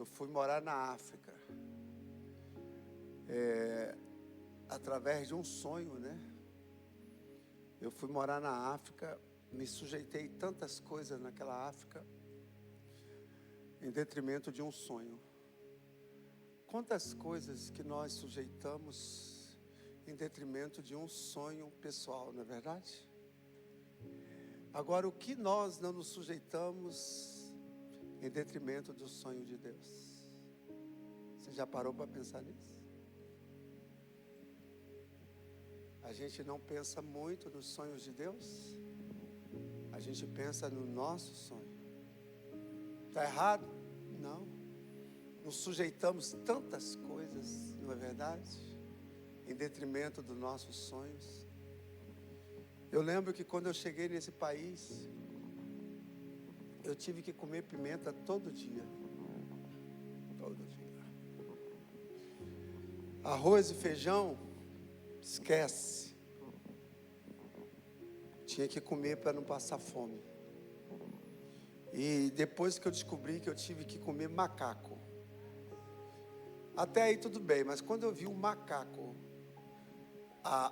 eu fui morar na África. Através de um sonho, né? Eu fui morar na África, me sujeitei tantas coisas naquela África, em detrimento de um sonho. Quantas coisas que nós sujeitamos em detrimento de um sonho pessoal, não é verdade? Agora, o que nós não nos sujeitamos em detrimento do sonho de Deus? Você já parou para pensar nisso? A gente não pensa muito nos sonhos de Deus, a gente pensa no nosso sonho. Está errado? Não. Nos sujeitamos tantas coisas, não é verdade? Em detrimento dos nossos sonhos. Eu lembro que quando eu cheguei nesse país, eu tive que comer pimenta todo dia. Todo dia. Arroz e feijão, esquece. Tinha que comer para não passar fome. E depois que eu descobri que eu tive que comer macaco. Até aí tudo bem, mas quando eu vi um macaco,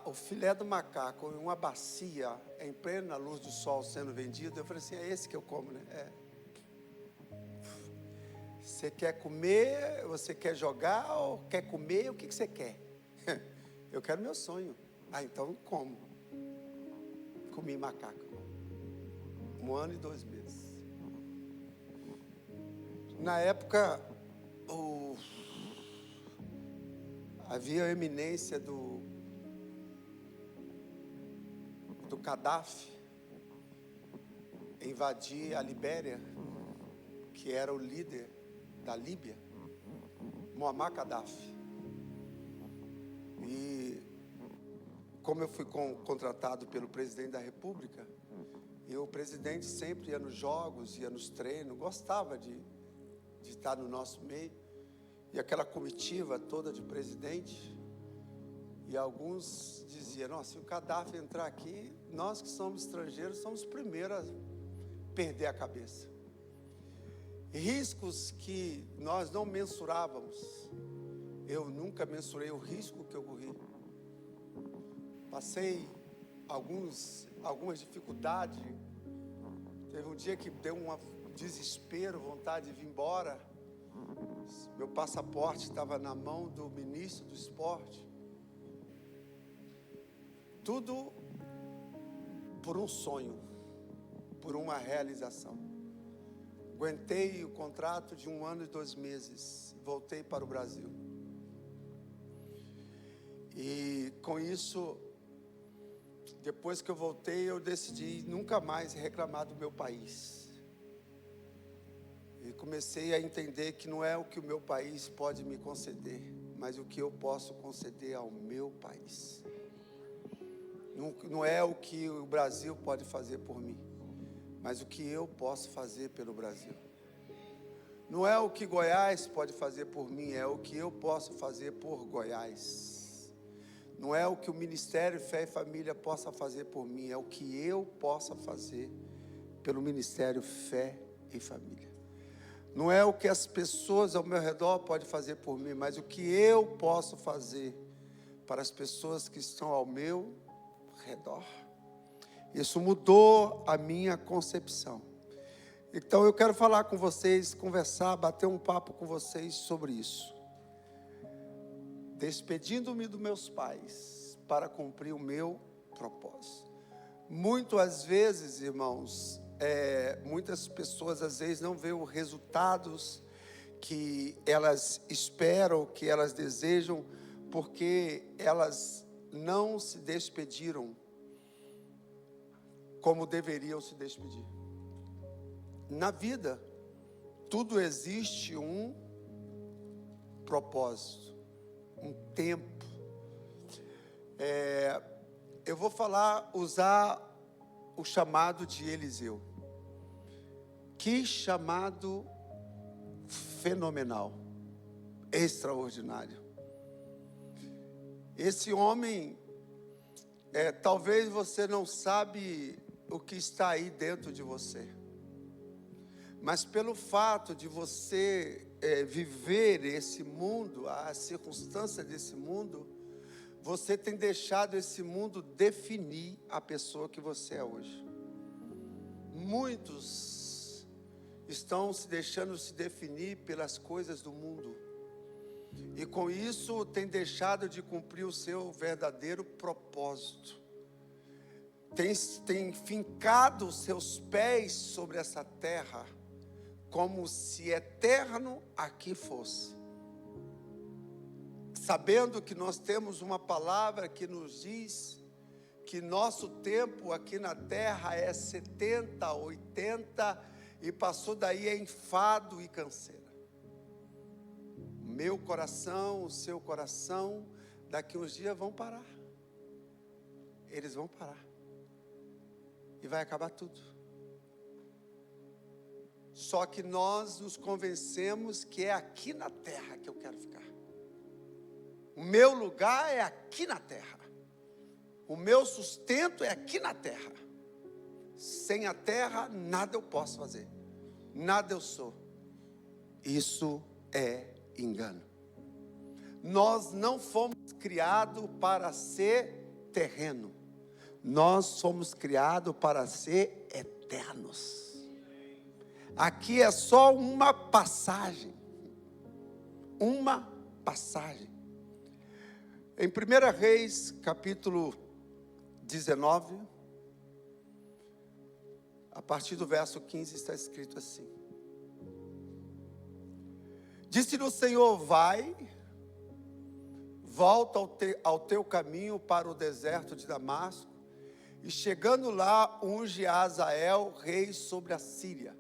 o filé do macaco em uma bacia, em plena luz do sol sendo vendido, eu falei assim, é esse que eu como, né? Você quer comer, você quer jogar ou quer comer, o que você quer? Eu quero meu sonho. Então como. Comi macaco. 1 ano e 2 meses. Na época, havia a eminência do Gaddafi invadir a Libéria, que era o líder da Líbia, Muammar Gaddafi. E como eu fui contratado pelo presidente da República, e o presidente sempre ia nos jogos, ia nos treinos, gostava de estar no nosso meio, e aquela comitiva toda de presidente, e alguns diziam, nossa, se o Gaddafi entrar aqui, nós que somos estrangeiros, somos os primeiros a perder a cabeça. Riscos que nós não mensurávamos, eu nunca mensurei o risco que eu corri. Passei algumas dificuldades, teve um dia que deu um desespero, vontade de vir embora, meu passaporte estava na mão do ministro do esporte, tudo por um sonho, por uma realização. Aguentei o contrato de 1 ano e 2 meses, voltei para o Brasil. E com isso, depois que eu voltei, eu decidi nunca mais reclamar do meu país. E comecei a entender que não é o que o meu país pode me conceder, mas o que eu posso conceder ao meu país. Não é o que o Brasil pode fazer por mim, mas o que eu posso fazer pelo Brasil. Não é o que Goiás pode fazer por mim, é o que eu posso fazer por Goiás. Não é o que o Ministério Fé e Família possa fazer por mim, é o que eu possa fazer pelo Ministério Fé e Família. Não é o que as pessoas ao meu redor podem fazer por mim, mas o que eu posso fazer para as pessoas que estão ao meu redor. Isso mudou a minha concepção. Então eu quero falar com vocês, conversar, bater um papo com vocês sobre isso. Despedindo-me dos meus pais para cumprir o meu propósito. Muitas vezes, irmãos, muitas pessoas às vezes não veem os resultados que elas esperam, que elas desejam, porque elas não se despediram como deveriam se despedir. Na vida, tudo existe um propósito, um tempo. Eu vou usar o chamado de Eliseu. Que chamado fenomenal, extraordinário. Esse homem, talvez você não sabe o que está aí dentro de você. Mas pelo fato de você viver esse mundo, a circunstância desse mundo, você tem deixado esse mundo definir a pessoa que você é hoje. Muitos estão se deixando se definir pelas coisas do mundo. E com isso tem deixado de cumprir o seu verdadeiro propósito. Tem fincado os seus pés sobre essa terra, como se eterno aqui fosse. Sabendo que nós temos uma palavra que nos diz que nosso tempo aqui na terra é 70, 80 e passou daí é enfado e canseira. Meu coração, o seu coração, daqui uns dias vão parar. Eles vão parar. E vai acabar tudo. Só que nós nos convencemos que é aqui na terra que eu quero ficar. O meu lugar é aqui na terra. O meu sustento é aqui na terra. Sem a terra, nada eu posso fazer. Nada eu sou. Isso é engano. Nós não fomos criados para ser terreno. Nós fomos criados para ser eternos. Aqui é só uma passagem. Uma passagem. Em 1 Reis, capítulo 19, a partir do verso 15 está escrito assim: Disse-lhe o Senhor: vai, volta ao teu caminho para o deserto de Damasco, e chegando lá, unge Azael, rei sobre a Síria.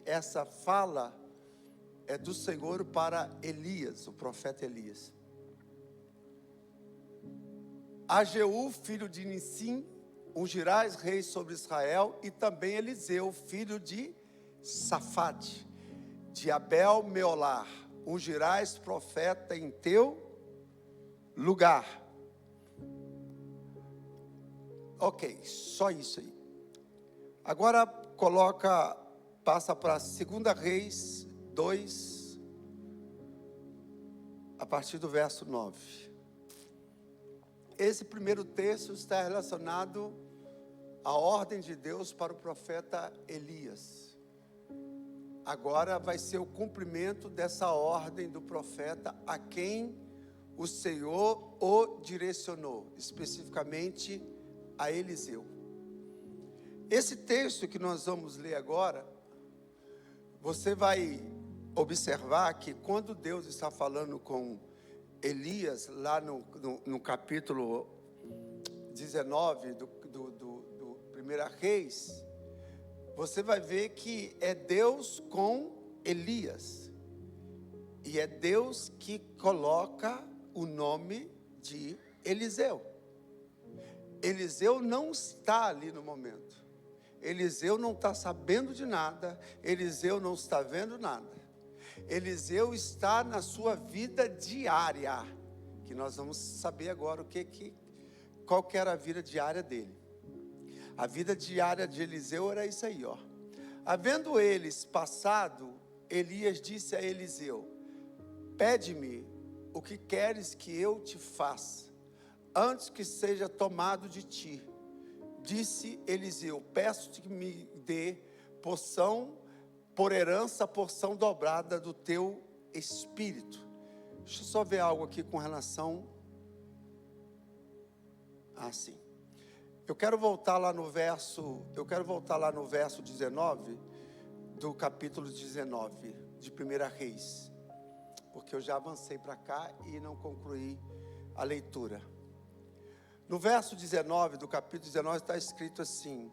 Essa fala é do Senhor para Elias, o profeta Elias. A Jeú, filho de Nissim, ungirás rei sobre Israel, e também Eliseu, filho de Safate, de Abel Meolar, ungirás profeta em teu lugar. Ok, só isso aí. Agora passa para 2 Reis 2, a partir do verso 9. Esse primeiro texto está relacionado à ordem de Deus para o profeta Elias. Agora vai ser o cumprimento dessa ordem do profeta a quem o Senhor o direcionou, especificamente a Eliseu. Esse texto que nós vamos ler agora, você vai observar que quando Deus está falando com Elias, lá no capítulo 19 do 1 Reis, você vai ver que é Deus com Elias. E é Deus que coloca o nome de Eliseu. Eliseu não está ali no momento. Eliseu não está sabendo de nada. Eliseu não está vendo nada. Eliseu está na sua vida diária, que nós vamos saber agora qual que era a vida diária dele. A vida diária de Eliseu era isso aí, ó. Havendo eles passado, Elias disse a Eliseu: pede-me o que queres que eu te faça, antes que seja tomado de ti. Disse Eliseu: peço-te que me dê por herança a porção dobrada do teu espírito. Deixa eu só ver algo aqui com relação sim. Eu quero voltar lá no verso 19 do capítulo 19 de 1 Reis, porque eu já avancei para cá e não concluí a leitura. No verso 19 do capítulo 19 está escrito assim: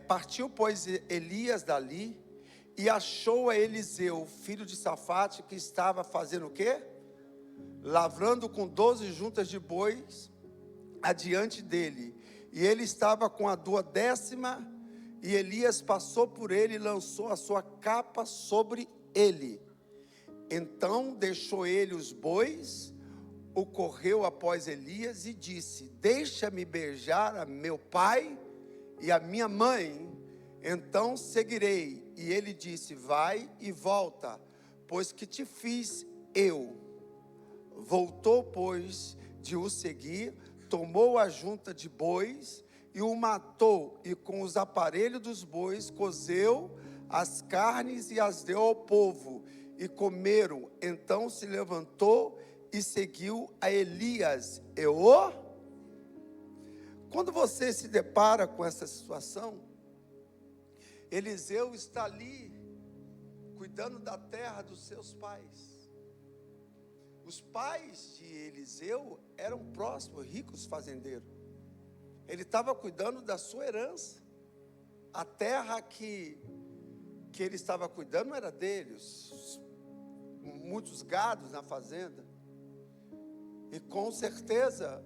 partiu, pois, Elias dali e achou a Eliseu, filho de Safate, que estava fazendo o quê? Lavrando com 12 juntas de bois adiante dele. E ele estava com a 12ª, e Elias passou por ele e lançou a sua capa sobre ele. Então deixou ele os bois, o correu após Elias e disse: deixa-me beijar a meu pai. e a minha mãe, então seguirei. E ele disse: vai e volta, pois que te fiz eu. Voltou, pois, de o seguir, tomou a junta de bois e o matou, e com os aparelhos dos bois cozeu as carnes e as deu ao povo, e comeram. Então se levantou e seguiu a Elias e o... Quando você se depara com essa situação, Eliseu está ali, cuidando da terra dos seus pais. Os pais de Eliseu eram próximos, ricos fazendeiros. Ele estava cuidando da sua herança. A terra que ele estava cuidando não era dele, muitos gados na fazenda. E com certeza,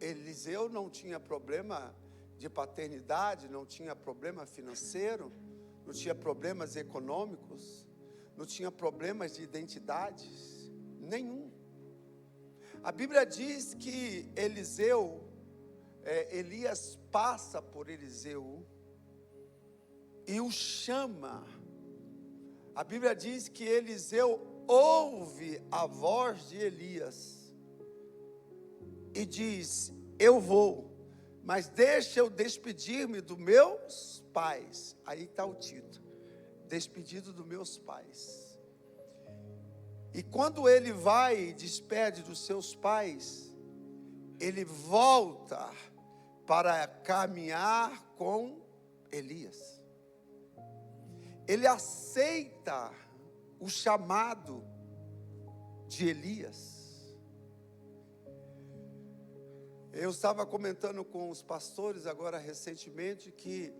Eliseu não tinha problema de paternidade, não tinha problema financeiro, não tinha problemas econômicos, não tinha problemas de identidades, nenhum. A Bíblia diz que Elias passa por Eliseu e o chama. A Bíblia diz que Eliseu ouve a voz de Elias e diz: eu vou, mas deixa eu despedir-me dos meus pais. Aí está o título: despedido dos meus pais. E quando ele vai e despede dos seus pais, ele volta para caminhar com Elias. Ele aceita o chamado de Elias. Eu estava comentando com os pastores agora recentemente que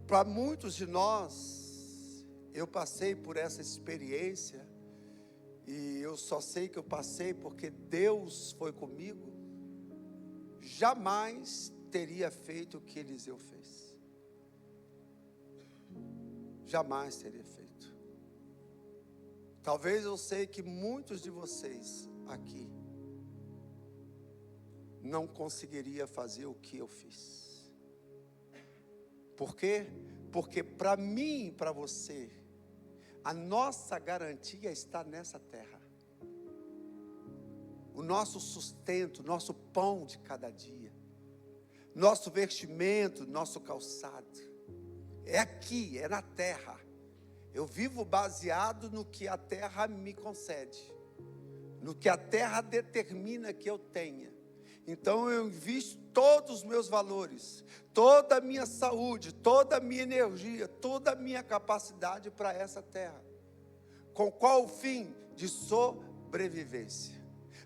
para muitos de nós, eu passei por essa experiência, e eu só sei que eu passei porque Deus foi comigo. Jamais teria feito o que Eliseu fez. Jamais teria feito. Talvez eu sei que muitos de vocês aqui não conseguiria fazer o que eu fiz. Por quê? Porque para mim e para você, a nossa garantia está nessa terra. O nosso sustento, nosso pão de cada dia, nosso vestimento, nosso calçado, é aqui, é na terra. Eu vivo baseado no que a terra me concede, no que a terra determina que eu tenha. Então eu invisto todos os meus valores, toda a minha saúde, toda a minha energia, toda a minha capacidade para essa terra. Com qual o fim? De sobrevivência,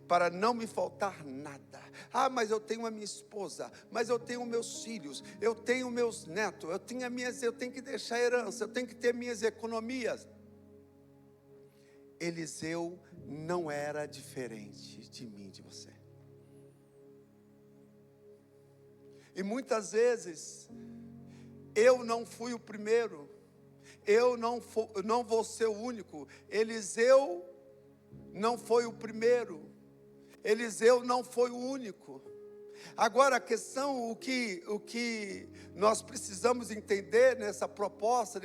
para não me faltar nada. Ah, mas eu tenho a minha esposa, mas eu tenho meus filhos, eu tenho meus netos, eu tenho que deixar herança, eu tenho que ter minhas economias. Eliseu não era diferente de mim, de você. E muitas vezes, eu não fui o primeiro, eu não vou ser o único. Eliseu não foi o primeiro, Eliseu não foi o único. Agora a questão, o que nós precisamos entender nesse propósito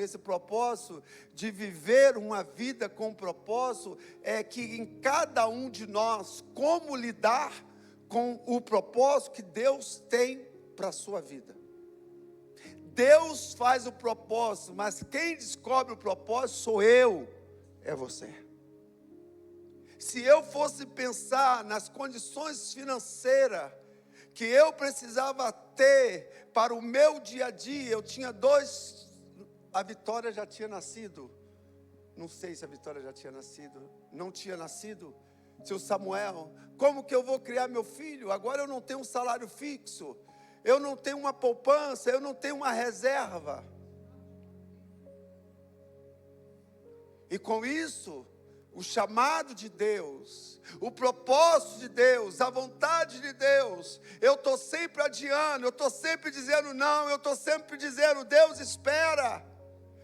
de viver uma vida com propósito, é que em cada um de nós, como lidar com o propósito que Deus tem para a sua vida. Deus faz o propósito, mas quem descobre o propósito sou eu, é você. Se eu fosse pensar nas condições financeiras que eu precisava ter para o meu dia a dia, eu tinha a Vitória já tinha nascido, não sei se a Vitória já tinha nascido, não tinha nascido, seu Samuel, como que eu vou criar meu filho? Agora eu não tenho um salário fixo, eu não tenho uma poupança, eu não tenho uma reserva. E com isso, o chamado de Deus, o propósito de Deus, a vontade de Deus, eu estou sempre adiando, eu estou sempre dizendo não, eu estou sempre dizendo, Deus espera,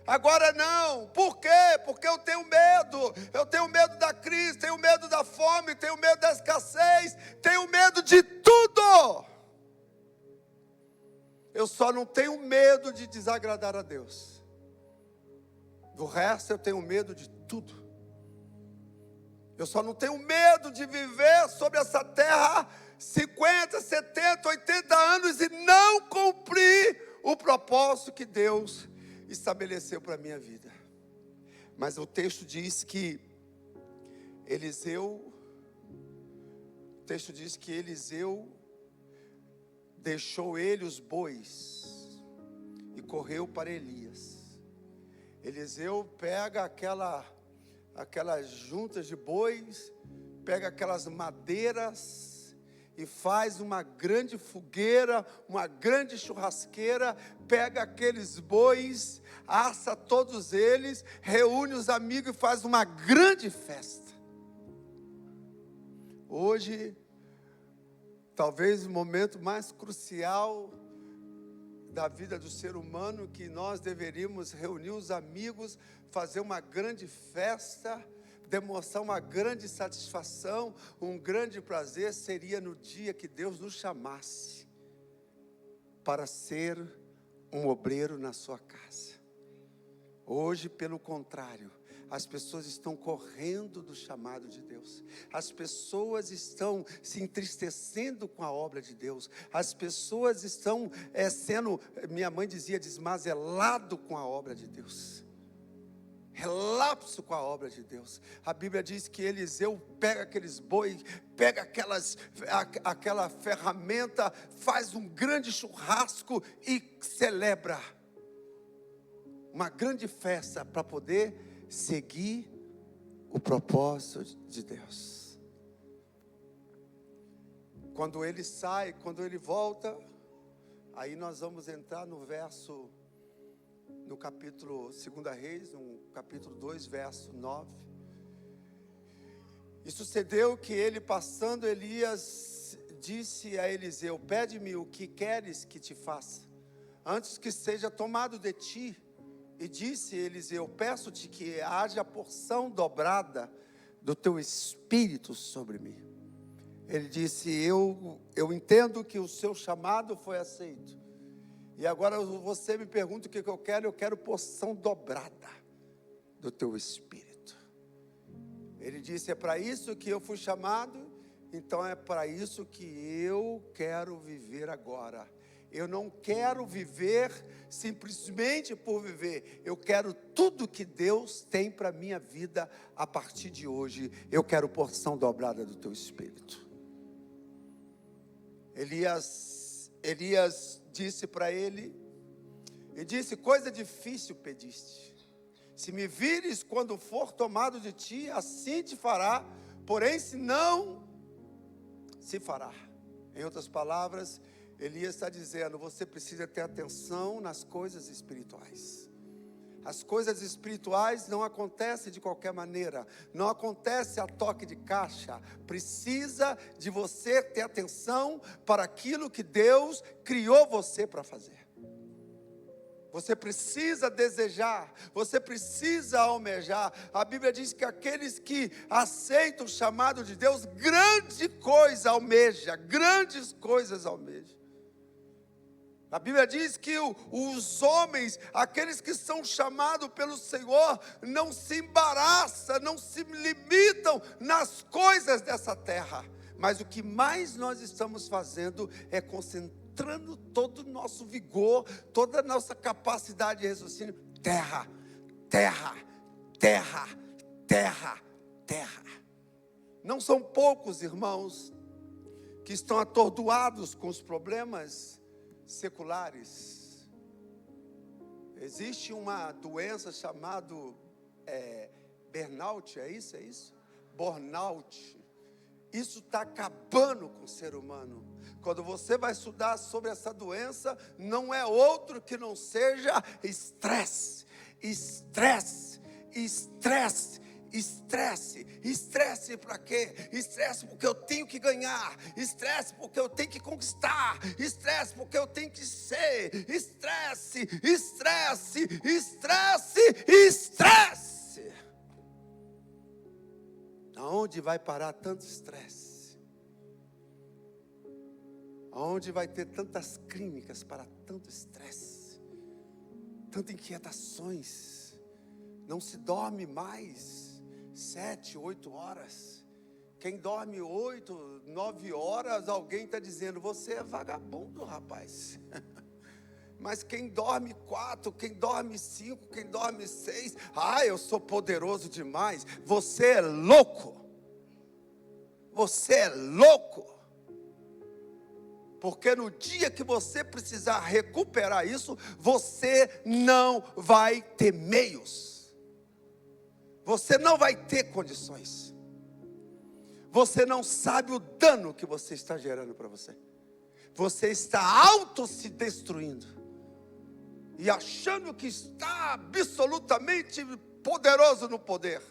agora não. Por quê? Porque eu tenho medo da crise, tenho medo da fome, tenho medo da escassez, tenho medo de tudo. Eu só não tenho medo de desagradar a Deus. Do resto eu tenho medo de tudo. Eu só não tenho medo de viver sobre essa terra 50, 70, 80 anos e não cumprir o propósito que Deus estabeleceu para a minha vida. Mas o texto diz que Eliseu deixou ele os bois e correu para Elias. Eliseu pega aquelas juntas de bois, pega aquelas madeiras e faz uma grande fogueira, uma grande churrasqueira, pega aqueles bois, assa todos eles, reúne os amigos e faz uma grande festa. Hoje, talvez o momento mais crucial da vida do ser humano, que nós deveríamos reunir os amigos, fazer uma grande festa, demonstrar uma grande satisfação, um grande prazer, seria no dia que Deus nos chamasse para ser um obreiro na sua casa. Hoje, pelo contrário, as pessoas estão correndo do chamado de Deus. As pessoas estão se entristecendo com a obra de Deus. As pessoas estão sendo, minha mãe dizia, desmazelado com a obra de Deus. Relapso com a obra de Deus. A Bíblia diz que Eliseu pega aqueles bois, pega aquela ferramenta, faz um grande churrasco e celebra uma grande festa para poder seguir o propósito de Deus. Quando ele sai, quando ele volta, aí nós vamos entrar no capítulo 2 Reis, no capítulo 2, verso 9. E sucedeu que ele passando, Elias disse a Eliseu: pede-me o que queres que te faça, antes que seja tomado de ti. E disse Eliseu: peço-te que haja porção dobrada do teu espírito sobre mim. Ele disse: eu entendo que o seu chamado foi aceito. E agora você me pergunta o que eu quero porção dobrada do teu espírito. Ele disse: é para isso que eu fui chamado, então é para isso que eu quero viver agora. Eu não quero viver simplesmente por viver. Eu quero tudo que Deus tem para a minha vida a partir de hoje. Eu quero porção dobrada do teu espírito. Elias disse para ele, e disse: coisa difícil pediste. Se me vires quando for tomado de ti, assim te fará, porém se não, se fará. Em outras palavras, Elias está dizendo: você precisa ter atenção nas coisas espirituais. As coisas espirituais não acontecem de qualquer maneira, não acontece a toque de caixa. Precisa de você ter atenção para aquilo que Deus criou você para fazer. Você precisa desejar, você precisa almejar. A Bíblia diz que aqueles que aceitam o chamado de Deus, grandes coisas almejam. A Bíblia diz que os homens, aqueles que são chamados pelo Senhor, não se embaraçam, não se limitam nas coisas dessa terra. Mas o que mais nós estamos fazendo é concentrando todo o nosso vigor, toda a nossa capacidade de raciocínio. Terra, terra, terra, terra, terra. Não são poucos, irmãos, que estão atordoados com os problemas seculares. Existe uma doença chamada burnout, é isso? Burnout. Isso está acabando com o ser humano. Quando você vai estudar sobre essa doença, não é outro que não seja estresse. Estresse, estresse, estresse. Estresse para quê? Estresse porque eu tenho que ganhar. Estresse porque eu tenho que conquistar. Estresse porque eu tenho que ser. Estresse, estresse, estresse, estresse. Aonde vai parar tanto estresse? onde vai ter tantas clínicas para tanto estresse, tantas inquietações, não se dorme mais 7, 8 horas. Quem dorme 8, 9 horas, alguém está dizendo, você é vagabundo, rapaz. Mas quem dorme 4, quem dorme 5, quem dorme 6, eu sou poderoso demais. Você é louco. Você é louco. Porque no dia que você precisar recuperar isso, você não vai ter meios. Você não vai ter condições. Você não sabe o dano que você está gerando para você. Você está se destruindo. E achando que está absolutamente poderoso no poder.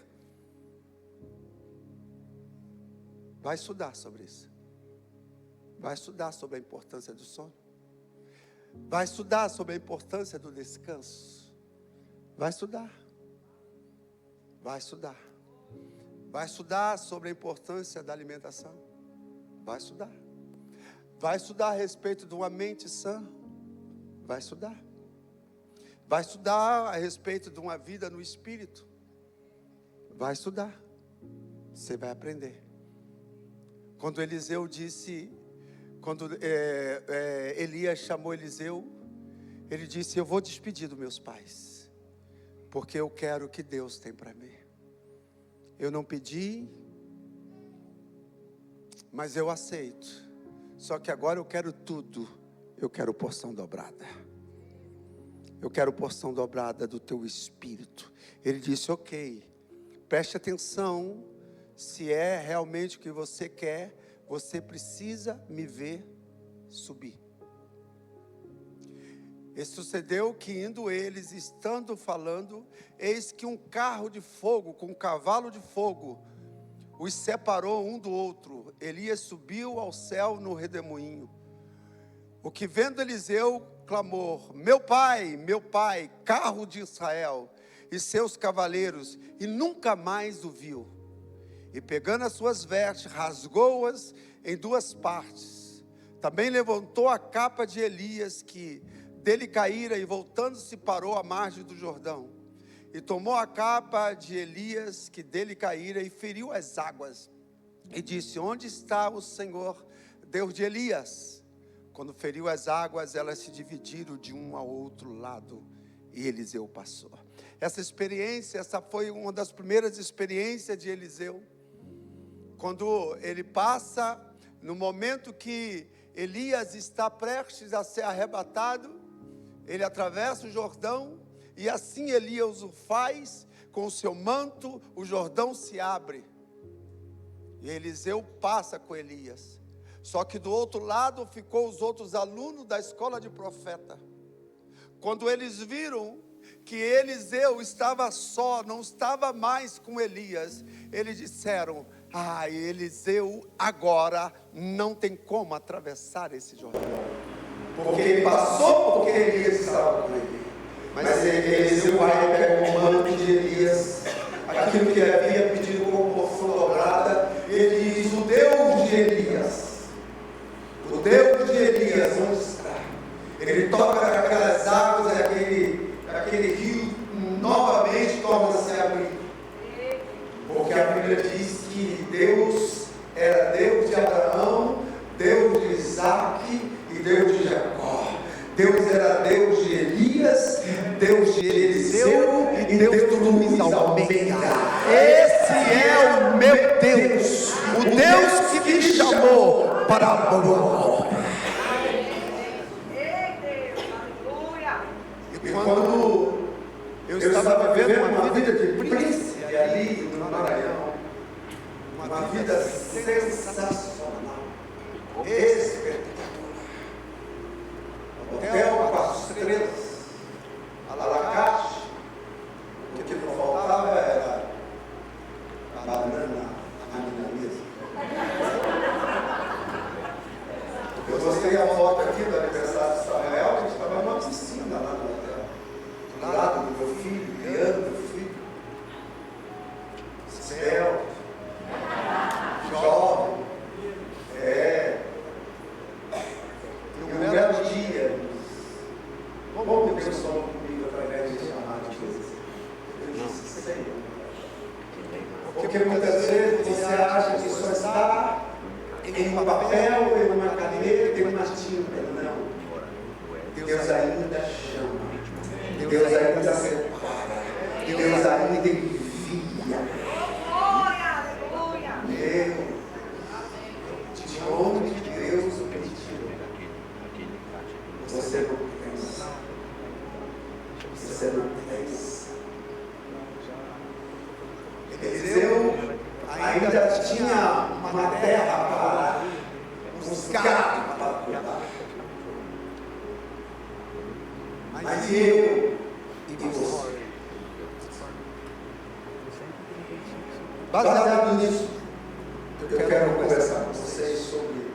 Vai estudar sobre isso. Vai estudar sobre a importância do sono. Vai estudar sobre a importância do descanso. Vai estudar. Vai estudar. Vai estudar sobre a importância da alimentação. Vai estudar. Vai estudar a respeito de uma mente sã. Vai estudar. Vai estudar a respeito de uma vida no Espírito. Vai estudar. Você vai aprender. Quando Eliseu disse, quando Elias chamou Eliseu, ele disse, eu vou despedir dos meus pais, porque eu quero o que Deus tem para mim. Eu não pedi, mas eu aceito. Só que agora eu quero tudo. Eu quero porção dobrada. Eu quero porção dobrada do teu espírito. Ele disse, ok, preste atenção. Se é realmente o que você quer, você precisa me ver subir. E sucedeu que indo eles, estando falando, eis que um carro de fogo, com um cavalo de fogo, os separou um do outro. Elias subiu ao céu no redemoinho. O que vendo Eliseu, clamou, meu pai, carro de Israel, e seus cavaleiros, e nunca mais o viu. E pegando as suas vestes, rasgou-as em 2 partes. Também levantou a capa de Elias, que dele caíra, e voltando-se parou à margem do Jordão. E tomou a capa de Elias, que dele caíra, e feriu as águas. E disse, onde está o Senhor, Deus de Elias? Quando feriu as águas, elas se dividiram de um ao outro lado, e Eliseu passou. Essa experiência, essa foi uma das primeiras experiências de Eliseu. Quando ele passa, no momento que Elias está prestes a ser arrebatado, ele atravessa o Jordão, e assim Elias o faz, com o seu manto, o Jordão se abre, e Eliseu passa com Elias. Só que do outro lado ficou os outros alunos da escola de profeta. Quando eles viram que Eliseu estava só, não estava mais com Elias, eles disseram, Eliseu agora não tem como atravessar esse Jordão, porque ele passou, porque Elias estava com ele. Mas Eliseu vai pegar o manto de Elias, aquilo que ele havia pedido como porção dobrada. Ele diz, o Deus de Elias, onde está? Ele toca aquelas águas, aquele rio novamente torna-se a abrir. Porque a Bíblia diz que Deus era Deus de Abraão, Deus de Isaac e Deus de Jacó. Deus era Deus de Elias, Deus de Eliseu e Deus do Luiz Almeida. Esse é o meu Deus, o Deus que me chamou para a boa obra. E quando eu estava vivendo uma vida de príncipe ali no Maranhão, uma vida sensacional, espetacular. Hotel 4 estrelas, à la carte. O que não faltava era a banana ali na mesa. Eu mostrei a foto aqui do aniversário de Samuel, a gente estava numa piscina lá no hotel, do lado do meu filho, criando meu filho, esbelto, jovem, Deus falou comigo através de chamado de Jesus. Eu disse, Senhor. Porque muitas vezes você acha que só está em um papel, em uma caneta, em uma tinta. Não. Deus ainda chama. Deus ainda separa. Deus ainda envia. De onde Deus permitiu. Você não pensa. Você não pensa. Eliseu ainda tinha uma terra para buscar, para cuidar. Mas eu e você, baseado nisso, eu quero conversar com vocês sobre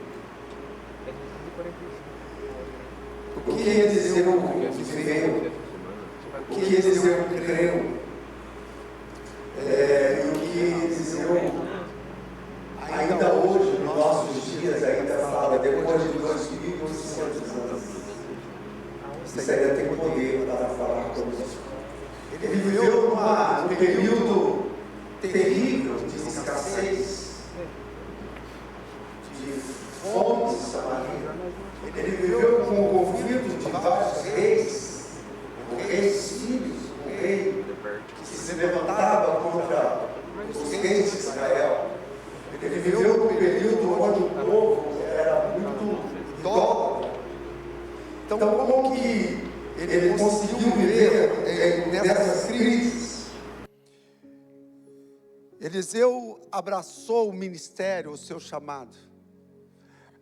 o que Eliseu viveu, o que Eliseu creu, e o que Eliseu ainda hoje, nos nossos dias, ainda fala, depois de 2.800 anos. Isso ainda tem poder para falar conosco. Ele viveu num período terrível de escassez, de fome de Samaria. Ele viveu com o conflito de vários reis, reis sírios, um rei que se levantava contra os reis de Israel. Ele viveu num período onde o povo era muito idólatra. Então, como que ele conseguiu viver nessas crises? Eliseu abraçou o ministério, o seu chamado.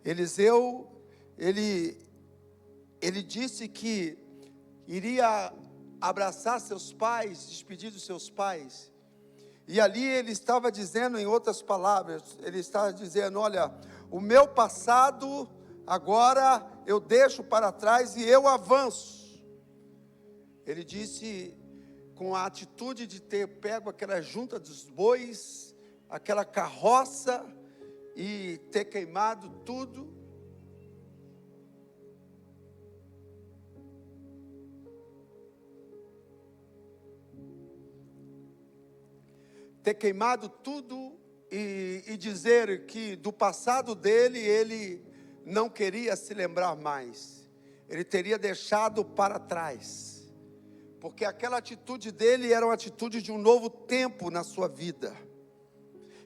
Eliseu, ele disse que iria abraçar seus pais, despedir dos seus pais. E ali ele estava dizendo, em outras palavras, ele estava dizendo, olha, o meu passado agora eu deixo para trás e eu avanço. Ele disse com a atitude de ter pego aquela junta dos bois, aquela carroça e ter queimado tudo. Ter queimado tudo e dizer que do passado dele, ele não queria se lembrar mais. Ele teria deixado para trás. Porque aquela atitude dele era uma atitude de um novo tempo na sua vida.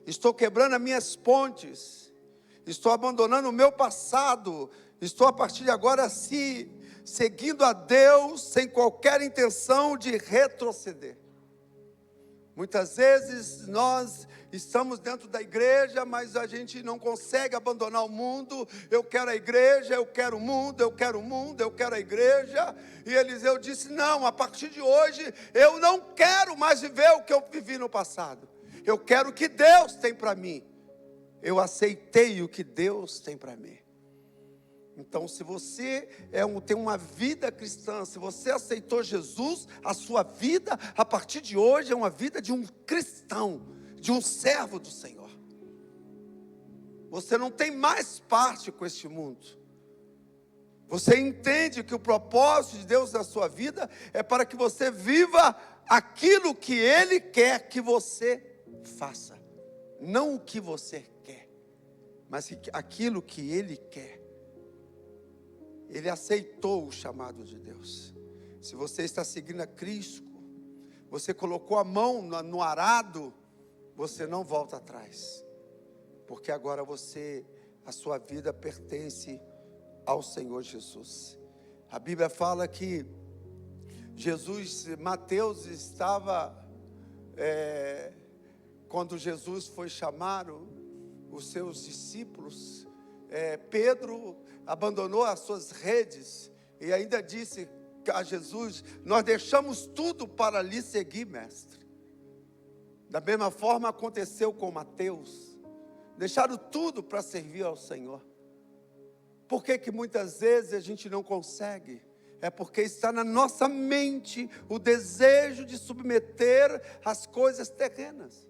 Estou quebrando as minhas pontes. Estou abandonando o meu passado. Estou a partir de agora seguindo a Deus sem qualquer intenção de retroceder. Muitas vezes nós estamos dentro da igreja, mas a gente não consegue abandonar o mundo. Eu quero a igreja, eu quero o mundo, eu quero o mundo, eu quero a igreja. E Eliseu disse, não, a partir de hoje eu não quero mais viver o que eu vivi no passado. Eu quero o que Deus tem para mim. Eu aceitei o que Deus tem para mim. Então, se você tem uma vida cristã, se você aceitou Jesus, a sua vida, a partir de hoje, é uma vida de um cristão, de um servo do Senhor. Você não tem mais parte com este mundo. Você entende que o propósito de Deus na sua vida é para que você viva aquilo que Ele quer que você faça. Não o que você quer, mas aquilo que Ele quer. Ele aceitou o chamado de Deus. Se você está seguindo a Cristo, você colocou a mão no arado, você não volta atrás. Porque agora a sua vida pertence ao Senhor Jesus. A Bíblia fala que Mateus estava, quando Jesus foi chamar os seus discípulos, Pedro abandonou as suas redes e ainda disse a Jesus, nós deixamos tudo para lhe seguir, mestre. Da mesma forma aconteceu com Mateus, deixaram tudo para servir ao Senhor. Por que muitas vezes a gente não consegue? É porque está na nossa mente o desejo de submeter as coisas terrenas.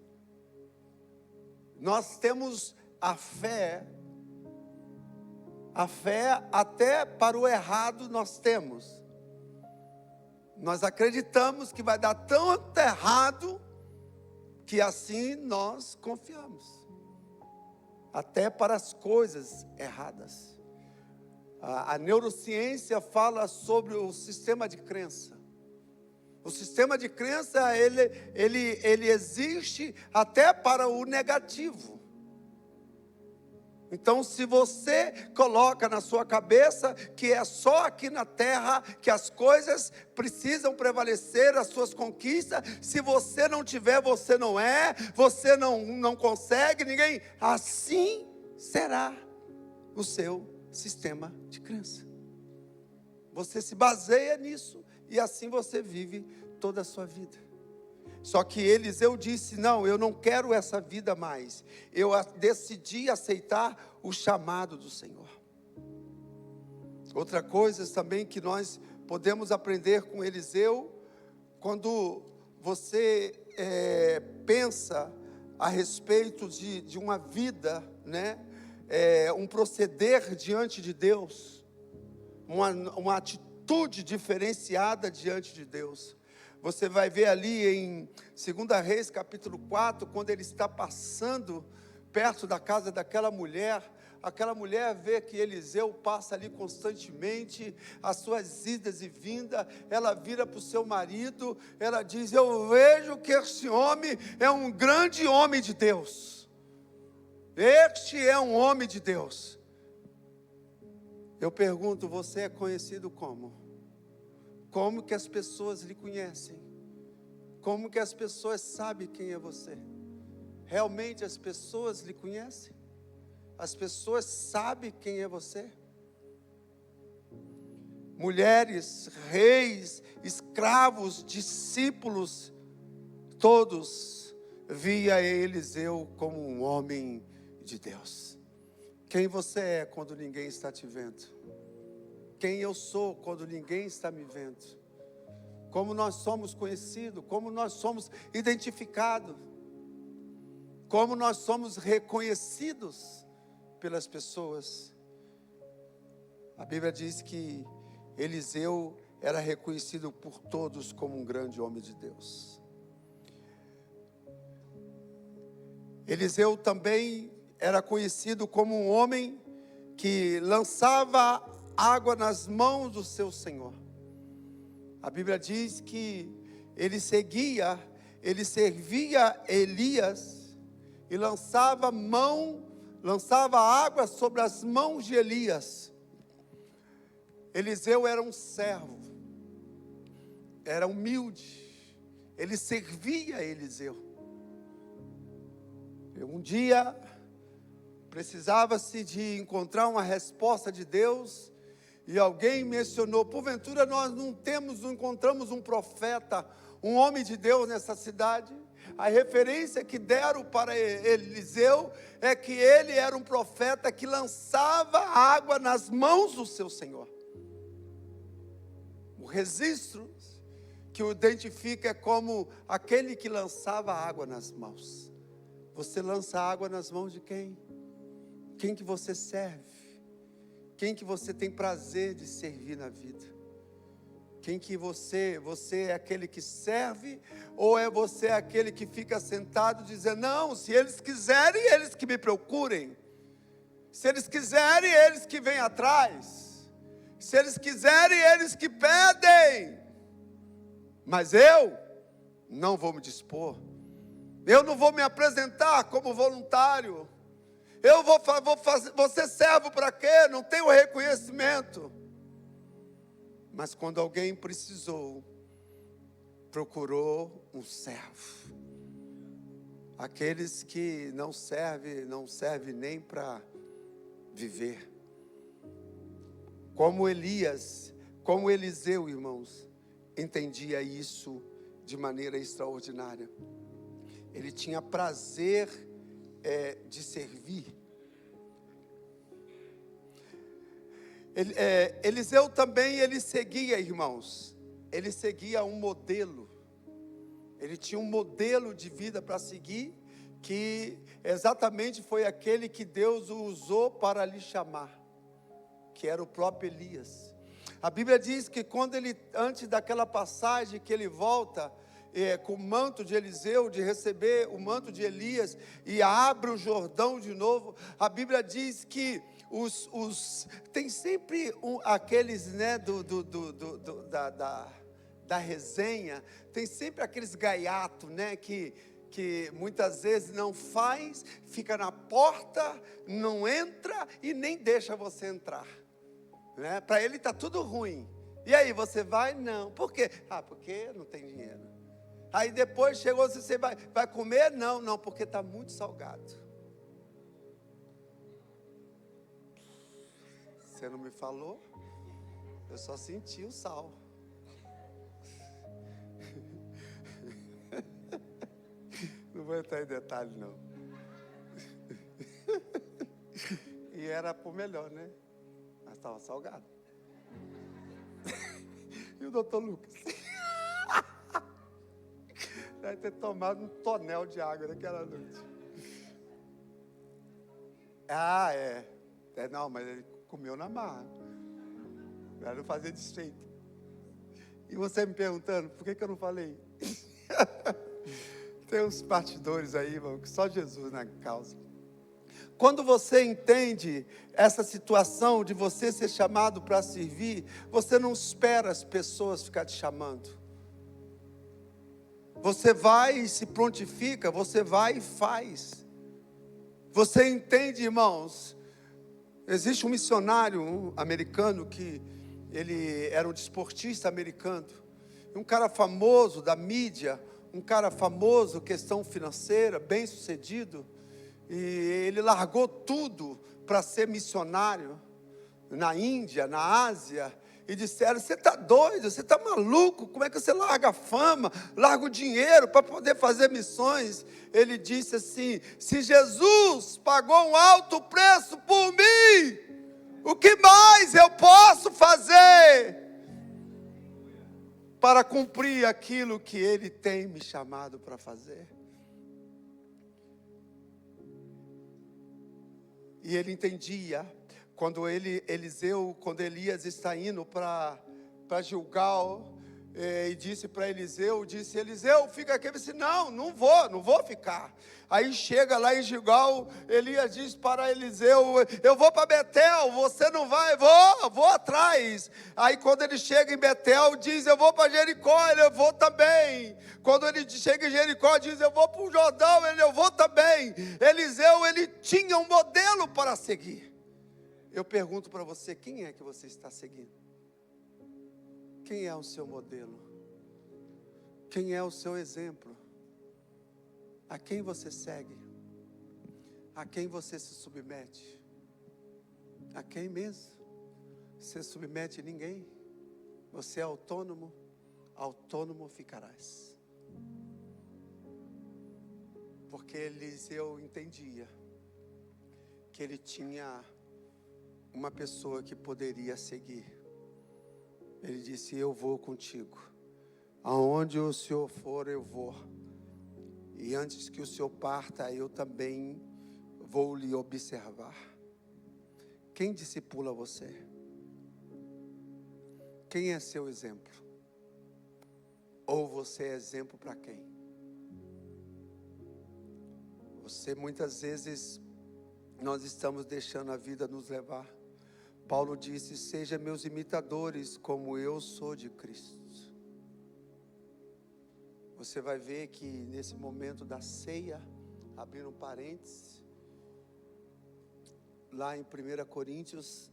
Nós temos a fé até para o errado nós temos. Nós acreditamos que vai dar tanto errado, que assim nós confiamos. Até para as coisas erradas. A neurociência fala sobre o sistema de crença. O sistema de crença, ele existe até para o negativo. Então, se você coloca na sua cabeça que é só aqui na terra que as coisas precisam prevalecer, as suas conquistas, se você não tiver, você não é, você não consegue, ninguém, assim será o seu sistema de crença. Você se baseia nisso e assim você vive toda a sua vida. Só que Eliseu disse: não, eu não quero essa vida mais. Eu decidi aceitar o chamado do Senhor. Outra coisa também que nós podemos aprender com Eliseu, quando você pensa a respeito de uma vida, né? Um proceder diante de Deus, uma atitude diferenciada diante de Deus. Você vai ver ali em 2 Reis capítulo 4, quando ele está passando perto da casa daquela mulher, aquela mulher vê que Eliseu passa ali constantemente, as suas idas e vindas, ela vira para o seu marido, ela diz: eu vejo que esse homem é um grande homem de Deus. Este é um homem de Deus. Eu pergunto, você é conhecido como? Como que as pessoas lhe conhecem? Como que as pessoas sabem quem é você? Realmente as pessoas lhe conhecem? As pessoas sabem quem é você? Mulheres, reis, escravos, discípulos, todos via Eliseu como um homem de Deus. Quem você é quando ninguém está te vendo? Quem eu sou quando ninguém está me vendo? Como nós somos conhecidos, como nós somos identificados, como nós somos reconhecidos pelas pessoas. A Bíblia diz que Eliseu era reconhecido por todos como um grande homem de Deus. Eliseu também era conhecido como um homem que lançava água nas mãos do seu Senhor. A Bíblia diz que ele servia Elias e lançava água sobre as mãos de Elias. Eliseu era um servo, era humilde, ele servia Eliseu. Um dia precisava-se de encontrar uma resposta de Deus, e alguém mencionou: porventura nós não encontramos um profeta, um homem de Deus nessa cidade? A referência que deram para Eliseu é que ele era um profeta que lançava água nas mãos do seu Senhor. O registro que o identifica é como aquele que lançava água nas mãos. Você lança água nas mãos de quem? Quem que você serve? Quem que você tem prazer de servir na vida? Quem que você é aquele que serve? Ou é você aquele que fica sentado dizendo: não, se eles quiserem, eles que me procurem. Se eles quiserem, eles que vêm atrás. Se eles quiserem, eles que pedem. Mas eu não vou me dispor. Eu não vou me apresentar como voluntário. Eu vou fazer, você servo para quê? Não tenho reconhecimento. Mas quando alguém precisou, procurou um servo. Aqueles que não serve nem para viver. Como Elias, como Eliseu, irmãos, entendia isso de maneira extraordinária. Ele tinha prazer de servir. Eliseu também, ele seguia, irmãos, ele seguia um modelo. Ele tinha um modelo de vida para seguir, que exatamente foi aquele que Deus o usou para lhe chamar, que era o próprio Elias. A Bíblia diz que quando ele, antes daquela passagem que ele volta com o manto de Eliseu, de receber o manto de Elias, e abre o Jordão de novo, a Bíblia diz que tem sempre aqueles, né, da resenha, tem sempre aqueles gaiatos, né, que muitas vezes não faz, fica na porta, não entra e nem deixa você entrar, né? Para ele está tudo ruim. E aí, você vai? Não. Por quê? Porque não tem dinheiro. Aí depois chegou, você vai comer? Não, porque está muito salgado. Você não me falou? Eu só senti o sal. Não vou entrar em detalhe, não. E era por melhor, né? Mas estava salgado. E o doutor Lucas? Deve ter tomado um tonel de água naquela noite. Não, mas ele comeu na marra. Para não fazer desfeito. E você me perguntando, por que eu não falei? Tem uns partidores aí, irmão, que só Jesus na causa. Quando você entende essa situação de você ser chamado para servir, você não espera as pessoas ficar te chamando. Você vai e se prontifica, você vai e faz. Você entende, irmãos? Existe um missionário americano que ele era um desportista americano, um cara famoso da mídia, um cara famoso, questão financeira, bem sucedido, e ele largou tudo para ser missionário na Índia, na Ásia, e disseram: você está doido, você está maluco, como é que você larga a fama, larga o dinheiro para poder fazer missões? Ele disse assim: se Jesus pagou um alto preço por mim, o que mais eu posso fazer para cumprir aquilo que Ele tem me chamado para fazer? E ele entendia, quando Elias está indo para Gilgal, e disse para Eliseu, Eliseu, fica aqui. Ele disse: não vou ficar. Aí chega lá em Gilgal, Elias diz para Eliseu: eu vou para Betel, você não vai? Vou atrás. Aí quando ele chega em Betel, diz: eu vou para Jericó, eu vou também. Quando ele chega em Jericó, diz: eu vou para o Jordão, eu vou também. Eliseu, ele tinha um modelo para seguir. Eu pergunto para você, quem é que você está seguindo? Quem é o seu modelo? Quem é o seu exemplo? A quem você segue? A quem você se submete? A quem mesmo? Você submete ninguém. Você é autônomo, autônomo ficarás. Porque Eliseu entendia que ele tinha uma pessoa que poderia seguir. Ele disse: eu vou contigo. Aonde o Senhor for, eu vou. E antes que o Senhor parta, eu também vou lhe observar. Quem discipula você? Quem é seu exemplo? Ou você é exemplo para quem? Você, muitas vezes, nós estamos deixando a vida nos levar. Paulo disse: sejam meus imitadores, como eu sou de Cristo. Você vai ver que nesse momento da ceia, abrindo parênteses, lá em 1 Coríntios,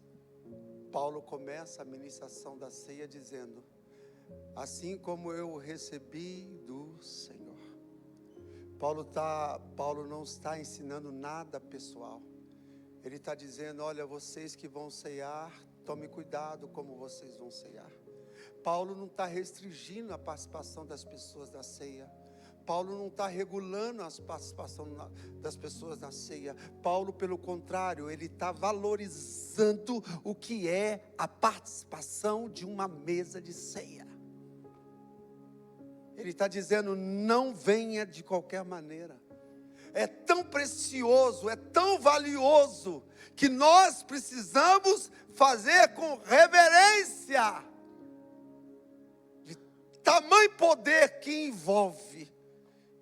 Paulo começa a ministração da ceia dizendo: assim como eu recebi do Senhor. Paulo não está ensinando nada pessoal. Ele está dizendo: olha, vocês que vão ceiar, tome cuidado como vocês vão ceiar. Paulo não está restringindo a participação das pessoas na ceia. Paulo não está regulando a participação das pessoas na ceia. Paulo, pelo contrário, ele está valorizando o que é a participação de uma mesa de ceia. Ele está dizendo: não venha de qualquer maneira. é tão precioso, é tão valioso, que nós precisamos fazer com reverência, de tamanho poder que envolve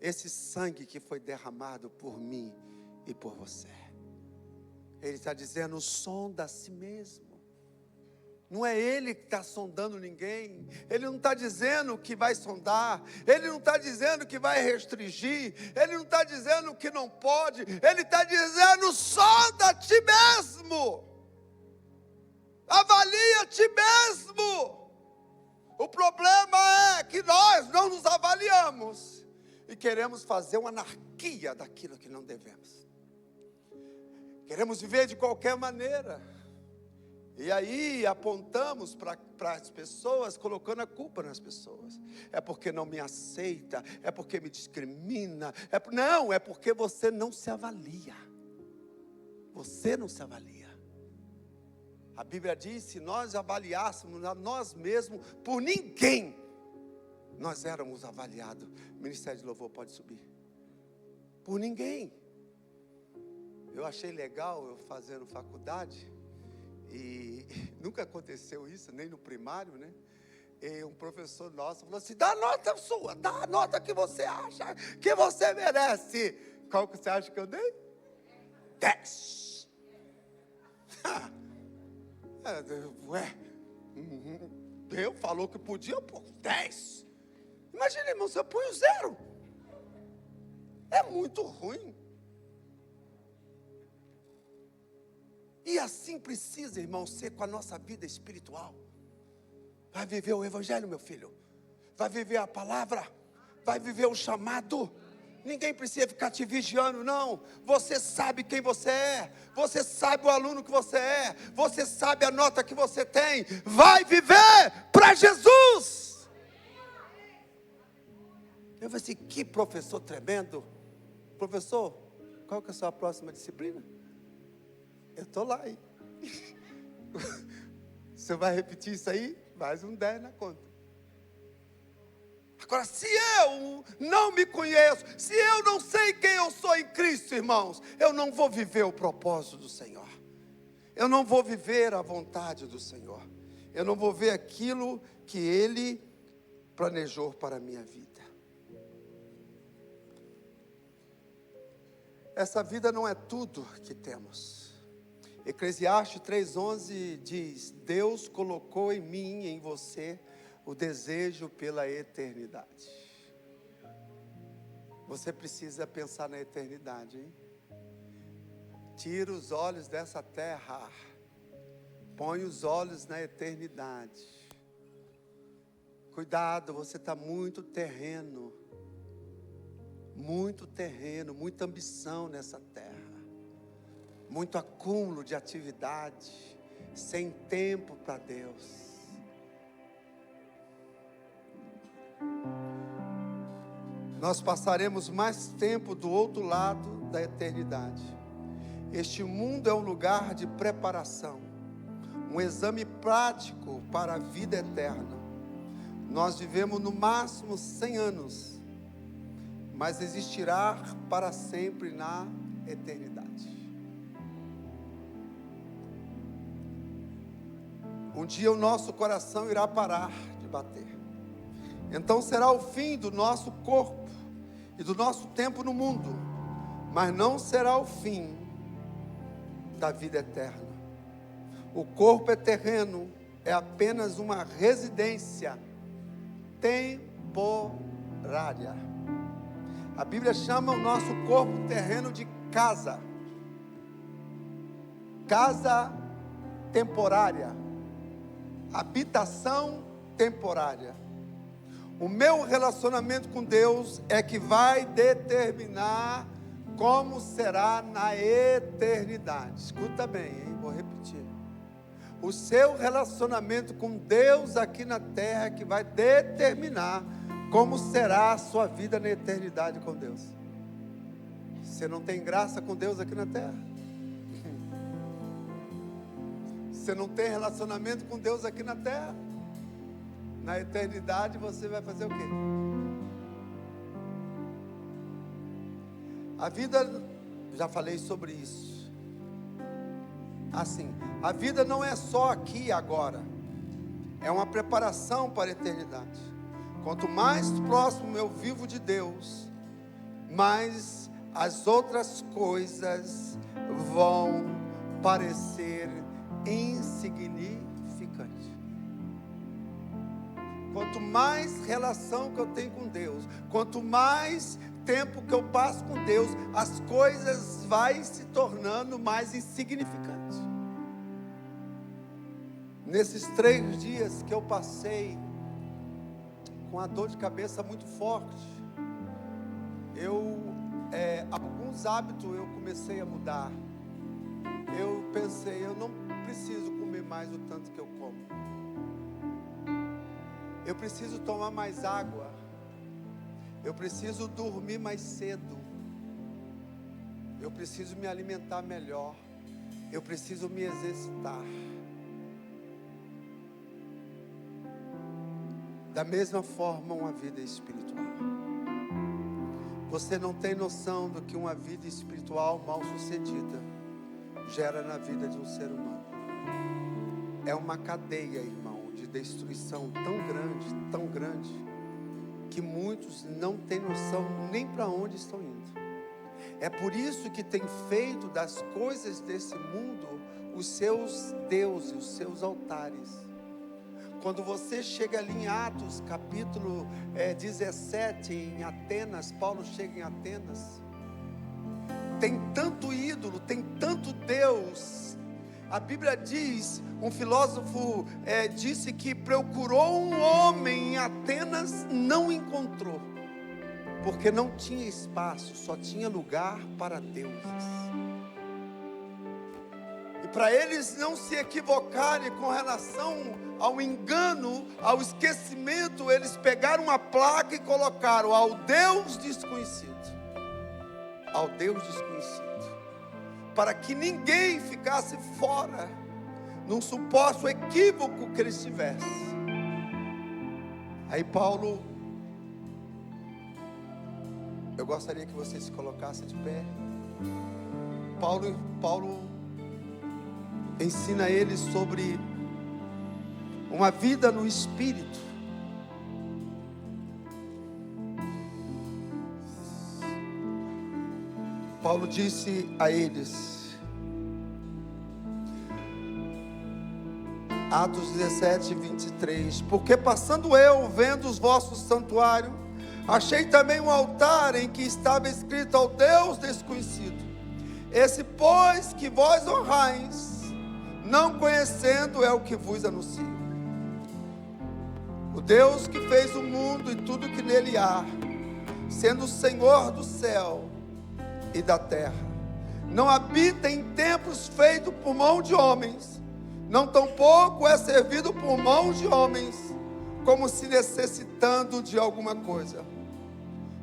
esse sangue que foi derramado por mim e por você. Ele está dizendo: sonda a si mesmo. Não é Ele que está sondando ninguém. Ele não está dizendo que vai sondar. Ele não está dizendo que vai restringir. Ele não está dizendo que não pode. Ele está dizendo: sonda a ti mesmo. Avalia a ti mesmo. O problema é que nós não nos avaliamos e queremos fazer uma anarquia daquilo que não devemos. Queremos viver de qualquer maneira. E aí apontamos para as pessoas, colocando a culpa nas pessoas. É porque não me aceita, é porque me discrimina. Não, é porque você não se avalia. Você não se avalia. A Bíblia diz: se nós avaliássemos a nós mesmos, por ninguém nós éramos avaliados. O Ministério de Louvor pode subir. Por ninguém. Eu achei legal eu fazendo faculdade. E nunca aconteceu isso, nem no primário, né? E um professor nosso falou assim: dá a nota sua, dá a nota que você acha que você merece. Qual que você acha que eu dei? 10. Ué, Deus falou que podia pôr 10. Imagina, irmão, se eu ponho 0. É muito ruim. E assim precisa, irmão, ser com a nossa vida espiritual. Vai viver o Evangelho, meu filho. Vai viver a palavra. Vai viver o chamado. Ninguém precisa ficar te vigiando, não. Você sabe quem você é. Você sabe o aluno que você é. Você sabe a nota que você tem. Vai viver para Jesus. Eu falei assim: que professor tremendo. Professor, qual que é a sua próxima disciplina? Eu estou lá, hein? Você vai repetir isso aí? Mais um 10 na conta. Agora, se eu não me conheço, se eu não sei quem eu sou em Cristo, irmãos, eu não vou viver o propósito do Senhor. Eu não vou viver a vontade do Senhor. Eu não vou ver aquilo que Ele planejou para a minha vida. Essa vida não é tudo que temos. Eclesiastes 3:11 diz: Deus colocou em mim e em você o desejo pela eternidade. Você precisa pensar na eternidade, hein? Tira os olhos dessa terra, põe os olhos na eternidade. Cuidado, você está muito terreno, muita ambição nessa terra. Muito acúmulo de atividade, sem tempo para Deus. Nós passaremos mais tempo do outro lado da eternidade. Este mundo é um lugar de preparação, um exame prático para a vida eterna. Nós vivemos no máximo 100 anos, mas existirá para sempre na eternidade. Um dia o nosso coração irá parar de bater. Então será o fim do nosso corpo e do nosso tempo no mundo, mas não será o fim da vida eterna. O corpo é terreno, é apenas uma residência temporária. A Bíblia chama o nosso corpo terreno de casa. Casa temporária. Habitação temporária. O meu relacionamento com Deus é que vai determinar como será na eternidade. Escuta bem, hein? Vou repetir. O seu relacionamento com Deus aqui na terra é que vai determinar como será a sua vida na eternidade com Deus. Você não tem graça com Deus aqui na terra? Você não tem relacionamento com Deus aqui na terra? Na eternidade você vai fazer o quê? A vida, já falei sobre isso. Assim, a vida não é só aqui e agora. É uma preparação para a eternidade. Quanto mais próximo eu vivo de Deus, mais as outras coisas vão parecer insignificantes. Quanto mais relação que eu tenho com Deus, quanto mais tempo que eu passo com Deus, as coisas vão se tornando mais insignificantes. Nesses 3 dias que eu passei com a dor de cabeça muito forte, alguns hábitos eu comecei a mudar. Eu pensei, eu não preciso comer mais o tanto que eu como. Eu preciso tomar mais água. Eu preciso dormir mais cedo. Eu preciso me alimentar melhor. Eu preciso me exercitar. Da mesma forma, uma vida espiritual. Você não tem noção do que uma vida espiritual mal sucedida gera na vida de um ser humano. É uma cadeia, irmão, de destruição tão grande, que muitos não têm noção nem para onde estão indo. É por isso que tem feito das coisas desse mundo os seus deuses, os seus altares. Quando você chega ali em Atos, capítulo 17, em Atenas, Paulo chega em Atenas, tem tanto ídolo, tem tanto Deus. A Bíblia diz, um filósofo disse que procurou um homem em Atenas, não encontrou, porque não tinha espaço, só tinha lugar para deuses. E para eles não se equivocarem com relação ao engano, ao esquecimento, eles pegaram uma placa e colocaram ao Deus desconhecido. Ao Deus desconhecido. Para que ninguém ficasse fora, num suposto equívoco que eles tivessem. Aí Paulo, eu gostaria que você se colocasse de pé. Paulo ensina eles sobre uma vida no Espírito. Paulo disse a eles, Atos 17, 23, porque passando eu, vendo os vossos santuários, achei também um altar em que estava escrito ao Deus desconhecido. Esse, pois, que vós honrais, não conhecendo, é o que vos anuncio. O Deus que fez o mundo e tudo que nele há, sendo o Senhor do céu e da terra, não habita em templos feitos por mão de homens, não tampouco é servido por mãos de homens, como se necessitando de alguma coisa,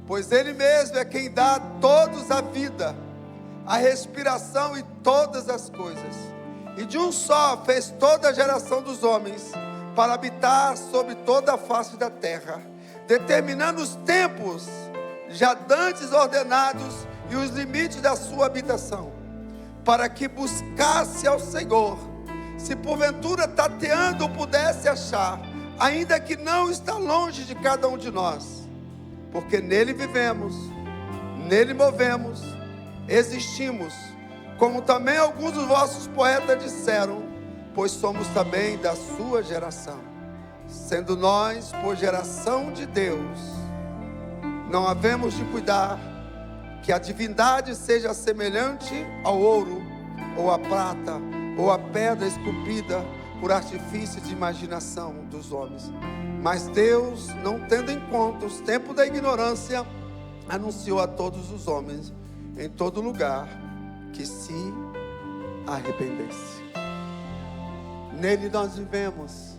pois Ele mesmo é quem dá a todos a vida, a respiração e todas as coisas, e de um só fez toda a geração dos homens, para habitar sobre toda a face da terra, determinando os tempos já dantes ordenados e os limites da sua habitação, para que buscasse ao Senhor, se porventura tateando pudesse achar, ainda que não está longe de cada um de nós, porque nele vivemos, nele movemos, existimos, como também alguns dos vossos poetas disseram, pois somos também da sua geração, sendo nós por geração de Deus, não havemos de cuidar que a divindade seja semelhante ao ouro, ou à prata, ou à pedra esculpida por artifício de imaginação dos homens. Mas Deus, não tendo em conta os tempos da ignorância, anunciou a todos os homens, em todo lugar, que se arrependesse. Nele nós vivemos,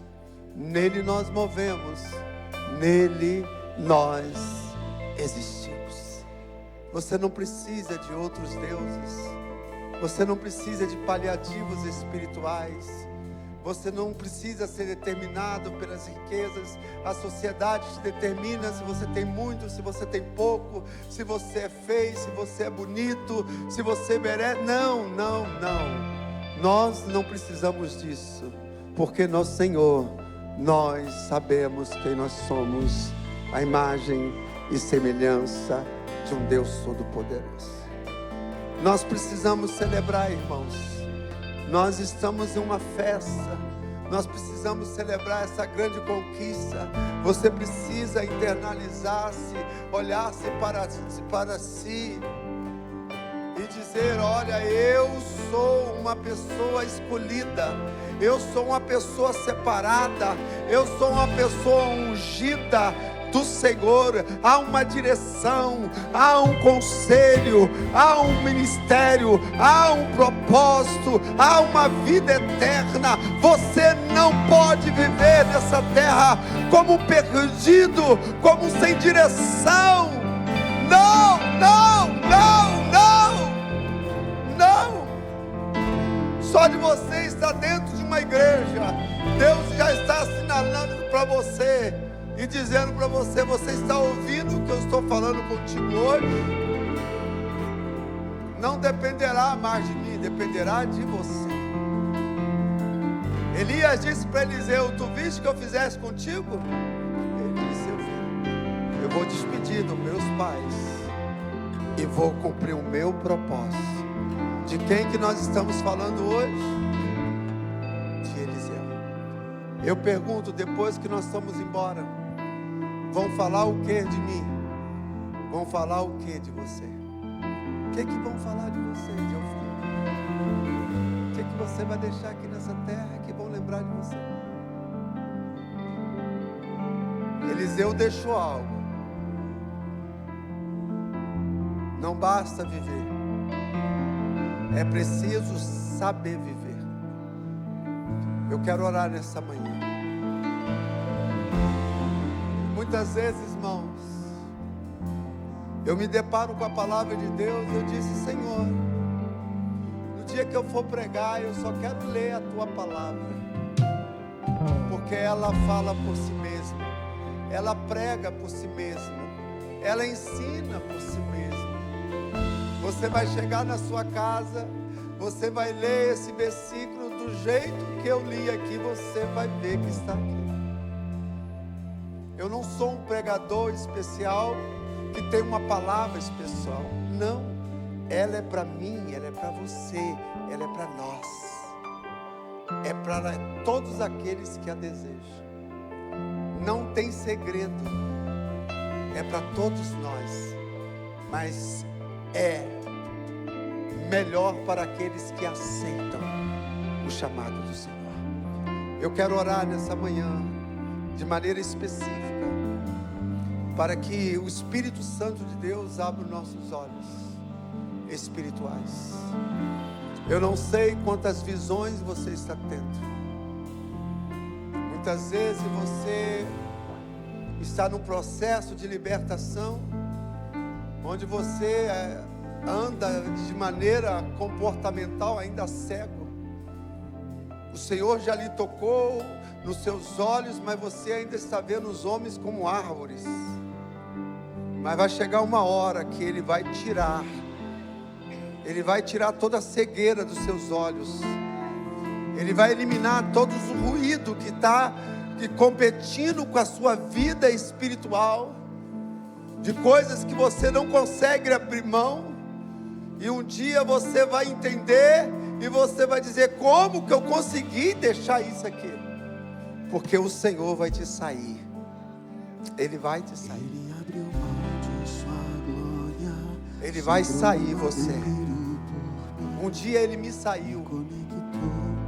nele nós movemos, nele nós existimos. Você não precisa de outros deuses, você não precisa de paliativos espirituais, Você não precisa ser determinado pelas riquezas. A sociedade te determina se você tem muito, se você tem pouco, se você é feio, se você é bonito, se você merece. Não. Nós não precisamos disso, porque nosso Senhor, nós sabemos quem nós somos, a imagem e semelhança de um Deus Todo-Poderoso. Nós precisamos celebrar, irmãos. Nós estamos em uma festa, nós precisamos celebrar essa grande conquista. Você precisa internalizar-se, olhar-se para si e dizer: olha, eu sou uma pessoa escolhida, eu sou uma pessoa separada, eu sou uma pessoa ungida do Senhor. Há uma direção, há um conselho, há um ministério, há um propósito, há uma vida eterna. Você não pode viver nessa terra como perdido, como sem direção. Não. Só de você estar dentro de uma igreja, Deus já está assinalando para você e dizendo para você: você está ouvindo o que eu estou falando contigo hoje? Não dependerá mais de mim, dependerá de você. Elias disse para Eliseu: tu viste o que eu fizesse contigo? Ele disse: eu vi. Eu vou despedir dos meus pais e vou cumprir o meu propósito. De quem que nós estamos falando hoje? De Eliseu. Eu pergunto, depois que nós estamos embora, vão falar o que de mim? Vão falar o que de você? O que vão falar de você, Delfim? O que você vai deixar aqui nessa terra que vão lembrar de você? Eliseu deixou algo. Não basta viver, é preciso saber viver. Eu quero orar nessa manhã. Muitas vezes, irmãos, eu me deparo com a palavra de Deus. Eu disse: Senhor, no dia que eu for pregar, eu só quero ler a Tua palavra, porque ela fala por si mesma, ela prega por si mesma, ela ensina por si mesma. Você vai chegar na sua casa, você vai ler esse versículo do jeito que eu li aqui, você vai ver que está aqui. Eu não sou um pregador especial que tem uma palavra especial. Não, ela é para mim, ela é para você, ela é para nós. É para todos aqueles que a desejam. Não tem segredo. É para todos nós. Mas é melhor para aqueles que aceitam o chamado do Senhor. Eu quero orar nessa manhã de maneira específica, para que o Espírito Santo de Deus abra os nossos olhos espirituais. Eu não sei quantas visões você está tendo. Muitas vezes você está num processo de libertação, onde você anda de maneira comportamental ainda cego. O Senhor já lhe tocou nos seus olhos, mas você ainda está vendo os homens como árvores. Mas vai chegar uma hora que Ele vai tirar toda a cegueira dos seus olhos. Ele vai eliminar todo o ruído que está competindo com a sua vida espiritual, de coisas que você não consegue abrir mão. E um dia você vai entender e você vai dizer: como que eu consegui deixar isso aqui? Porque o Senhor vai te sair. Ele vai te sair. Ele vai sair você. Um dia Ele me saiu.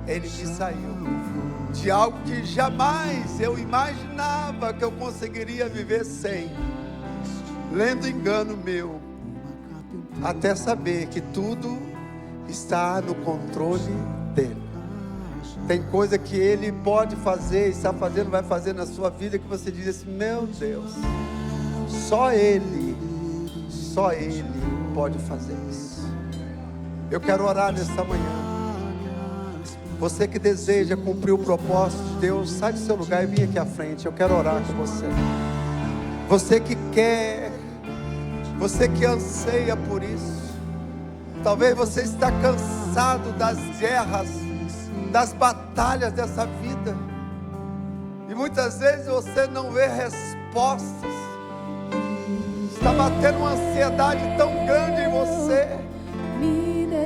Ele me saiu de algo que jamais eu imaginava que eu conseguiria viver sem. Lendo engano meu, até saber que tudo está no controle dEle. Tem coisa que Ele pode fazer, está fazendo, vai fazer na sua vida, que você diz assim: meu Deus, só Ele pode fazer isso. Eu quero orar nesta manhã, Você que deseja cumprir o propósito de Deus, sai do seu lugar e vem aqui à frente. Eu quero orar com você. Você que quer, você que anseia por isso. Talvez você está cansado das guerras, das batalhas dessa vida. E muitas vezes você não vê respostas. Está batendo uma ansiedade tão grande em você.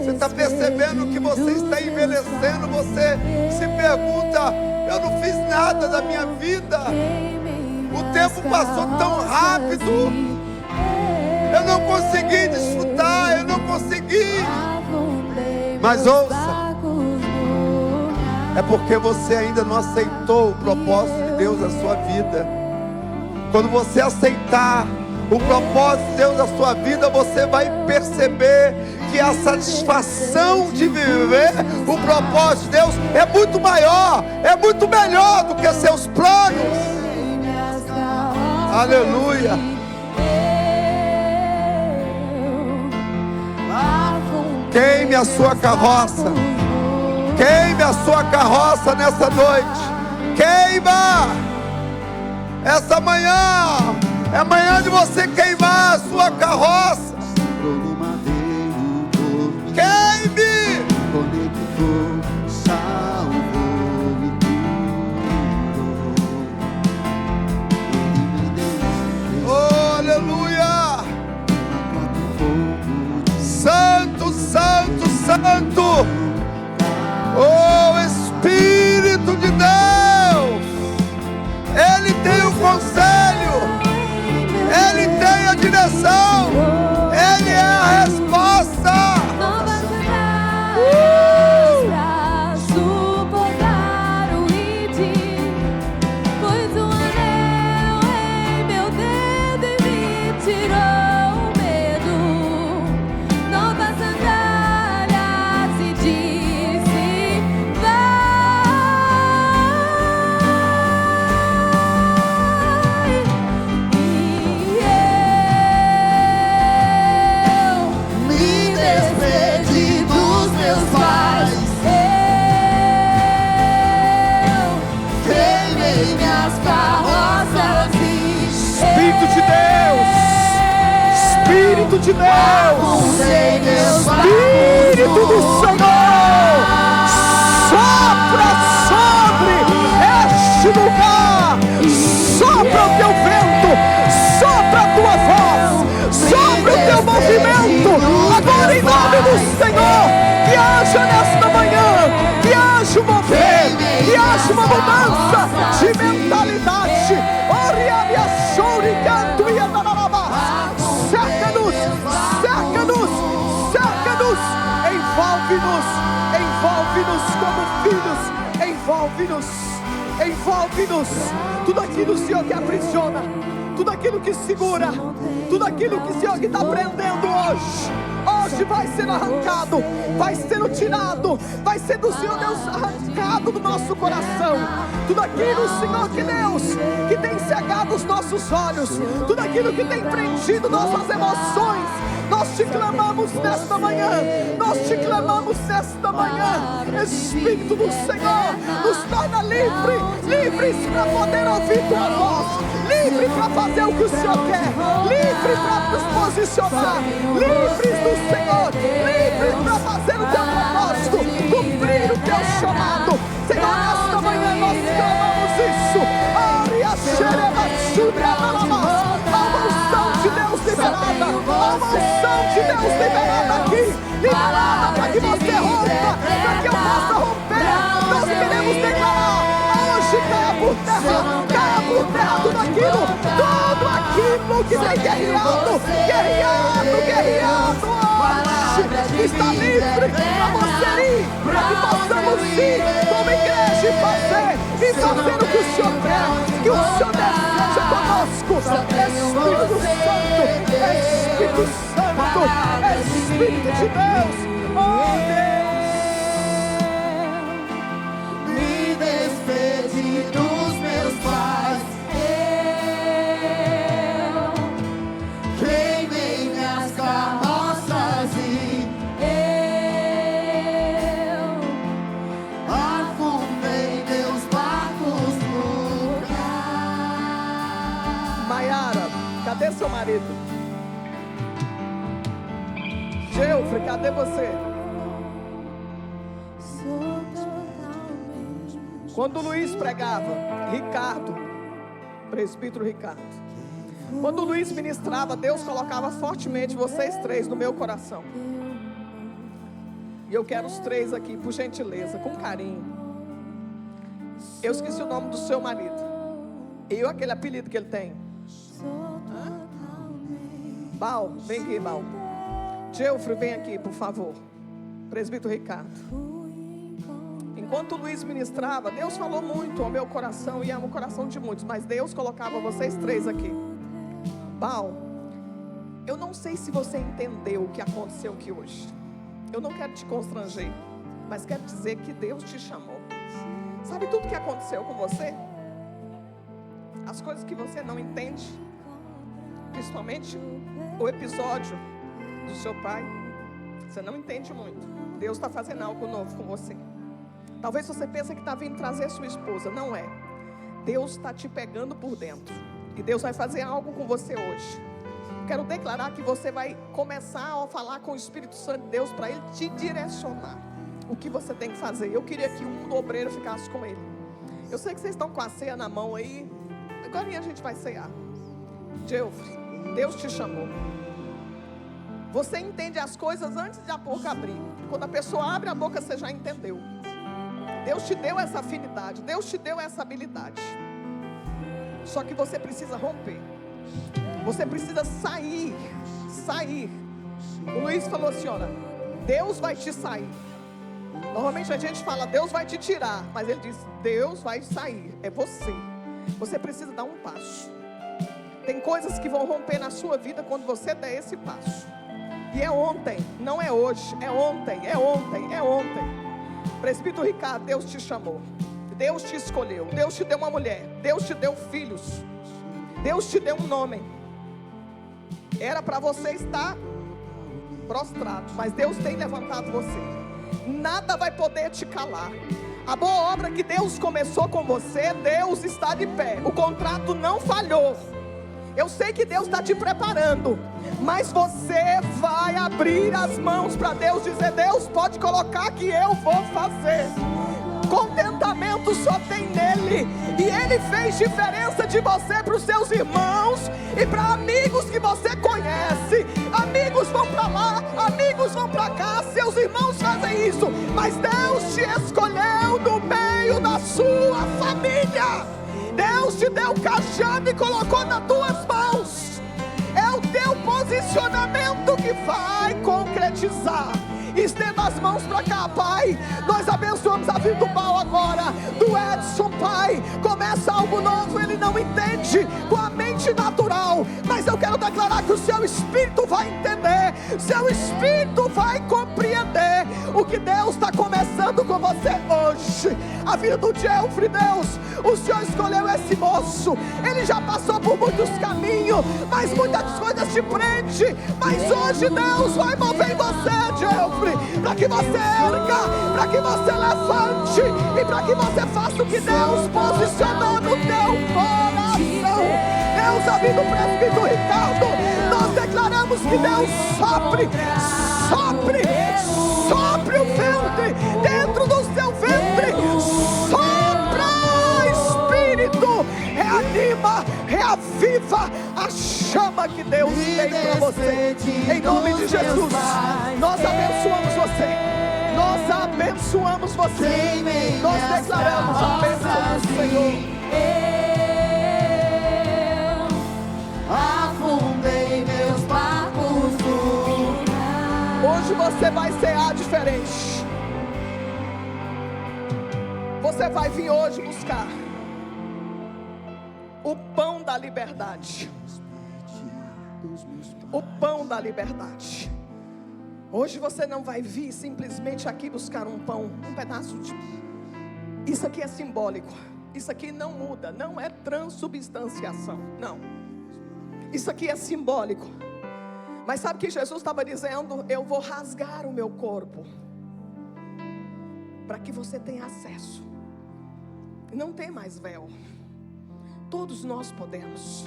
Você está percebendo que você está envelhecendo. Você se pergunta: eu não fiz nada da minha vida. O tempo passou tão rápido. Eu não consegui desfrutar. Eu não consegui. Mas ouça, é porque você ainda não aceitou o propósito de Deus na sua vida. Quando você aceitar o propósito de Deus na sua vida, você vai perceber que a satisfação de viver o propósito de Deus é muito maior, é muito melhor do que seus planos. Aleluia. Queime a sua carroça. Queime a sua carroça nessa noite. Queima. Essa manhã é manhã de você queimar a sua carroça. Queime. Oh, aleluia. Santo, santo, santo. Oh, Espírito de Deus. Ele tem o conselho. Ele tem a direção. Ele é a resposta. Não basta pra suportar o limite, pois o anel em meu dedo e me tirou o medo. Novas sandálias e disse: Espírito de Deus, Espírito de Deus, Espírito do Senhor, sopra sobre este lugar, sopra o teu vento, sopra a tua voz, sopra o teu movimento, agora em nome do Senhor, que haja nesta manhã, que haja um mover, que haja uma mudança de mentalidade. Cerca-nos, cerca-nos, cerca-nos, envolve-nos, envolve-nos como filhos, envolve-nos, envolve-nos. Tudo aquilo, Senhor, que aprisiona, tudo aquilo que segura, tudo aquilo que, Senhor, que está prendendo hoje vai ser arrancado, vai sendo tirado, vai ser do Senhor Deus arrancado do nosso coração. Tudo aquilo, Senhor, que Deus, que tem cegado os nossos olhos, tudo aquilo que tem prendido nossas emoções, nós te clamamos nesta manhã, nós te clamamos nesta manhã. Espírito do Senhor, nos torna livres para poder ouvir tua voz, livre para fazer o que o Senhor quer, livre para nos posicionar, livres do Senhor, livres para fazer o teu propósito, cumprir o teu chamado. Senhor, nesta manhã nós clamamos isso. Há uma unção de Deus liberada, há uma unção de Deus liberada aqui, liberada para que você rompa, para que eu possa romper. Nós queremos declarar: hoje caia por terra tudo aquilo que tem guerreado hoje está livre para você ir, para que possamos ir como igreja e fazer o que o Senhor quer, que o Senhor deseja conosco. Espírito Santo, Espírito de Deus, oh Deus, me despede dos meus pais. Queimei minhas carroças e cadê seu marido? Geofre, cadê você? Quando o Luiz pregava, Ricardo, presbítero Ricardo, quando o Luiz ministrava, Deus colocava fortemente vocês três no meu coração. E eu quero os três aqui, por gentileza, com carinho. Eu esqueci o nome do seu marido. E aquele apelido que ele tem? Bal, vem aqui, Bal. Geofre, vem aqui, por favor. Presbítero Ricardo. Enquanto o Luiz ministrava, Deus falou muito ao meu coração e ao coração de muitos, mas Deus colocava vocês três aqui. Bal, eu não sei se você entendeu o que aconteceu aqui hoje. Eu não quero te constranger, mas quero dizer que Deus te chamou. Sabe tudo o que aconteceu com você? As coisas que você não entende, principalmente o episódio do seu pai, você não entende muito. Deus está fazendo algo novo com você. Talvez você pense que está vindo trazer sua esposa. Não é. Deus está te pegando por dentro. E Deus vai fazer algo com você hoje. Quero declarar que você vai começar a falar com o Espírito Santo de Deus para Ele te direcionar. O que você tem que fazer. Eu queria que um obreiro ficasse com ele. Eu sei que vocês estão com a ceia na mão aí. Agora a gente vai cear. Geofre, Deus te chamou. Você entende as coisas antes de a boca abrir. Quando a pessoa abre a boca, você já entendeu. Deus te deu essa afinidade, Deus te deu essa habilidade. Só que você precisa romper. Você precisa sair. O Luiz falou assim, olha, Deus vai te sair. Normalmente a gente fala, Deus vai te tirar. Mas ele diz, Deus vai sair, é você. Você precisa dar um passo. Tem coisas que vão romper na sua vida quando você der esse passo. E é ontem, não é hoje, é ontem. Presbítero Ricardo, Deus te chamou, Deus te escolheu, Deus te deu uma mulher, Deus te deu filhos, Deus te deu um nome. Era para você estar prostrado, mas Deus tem levantado você. Nada vai poder te calar. A boa obra que Deus começou com você, Deus está de pé. O contrato não falhou. Eu sei que Deus está te preparando, mas você vai abrir as mãos para Deus, dizer, Deus pode colocar que eu vou fazer. Contentamento só tem nele. E ele fez diferença de você para os seus irmãos e para amigos que você conhece. Amigos vão para lá, amigos vão para cá, seus irmãos fazem isso, mas Deus te escolheu no meio da sua família. Deus te deu o cajado e colocou nas tuas mãos. É o teu posicionamento que vai concretizar. Estenda as mãos para cá, Pai. Nós abençoamos a vida do Paulo agora, do Edson, Pai. Começa algo novo, ele não entende com a mente natural, mas eu quero declarar que o seu espírito vai entender, seu espírito vai compreender o que Deus está começando com você hoje. A vida do Geofre, Deus, o Senhor escolheu esse moço. Ele já passou por muitos caminhos, mas muitas coisas te prendem. Mas hoje Deus vai mover em você, Geofre, para que você erga, para que você levante e para que você faça o que Deus posicionou no teu coração. Deus, a vida do presbítero Ricardo, nós declaramos que Deus sopre o ventre, dentro do seu ventre, sopra, Espírito, reanima, reaviva a chama que Deus tem para você, em nome de Jesus. Nós abençoamos você, nós abençoamos você, nós declaramos a bênção do Senhor. Afundei meus barcos no mar. Hoje você vai cear diferente. Você vai vir hoje buscar o pão da liberdade. O pão da liberdade. Hoje você não vai vir simplesmente aqui buscar um pão, um pedaço de... Isso aqui é simbólico. Isso aqui não muda, não é transubstanciação, não. Isso aqui é simbólico. Mas sabe que Jesus estava dizendo? Eu vou rasgar o meu corpo para que você tenha acesso. Não tem mais véu. Todos nós podemos.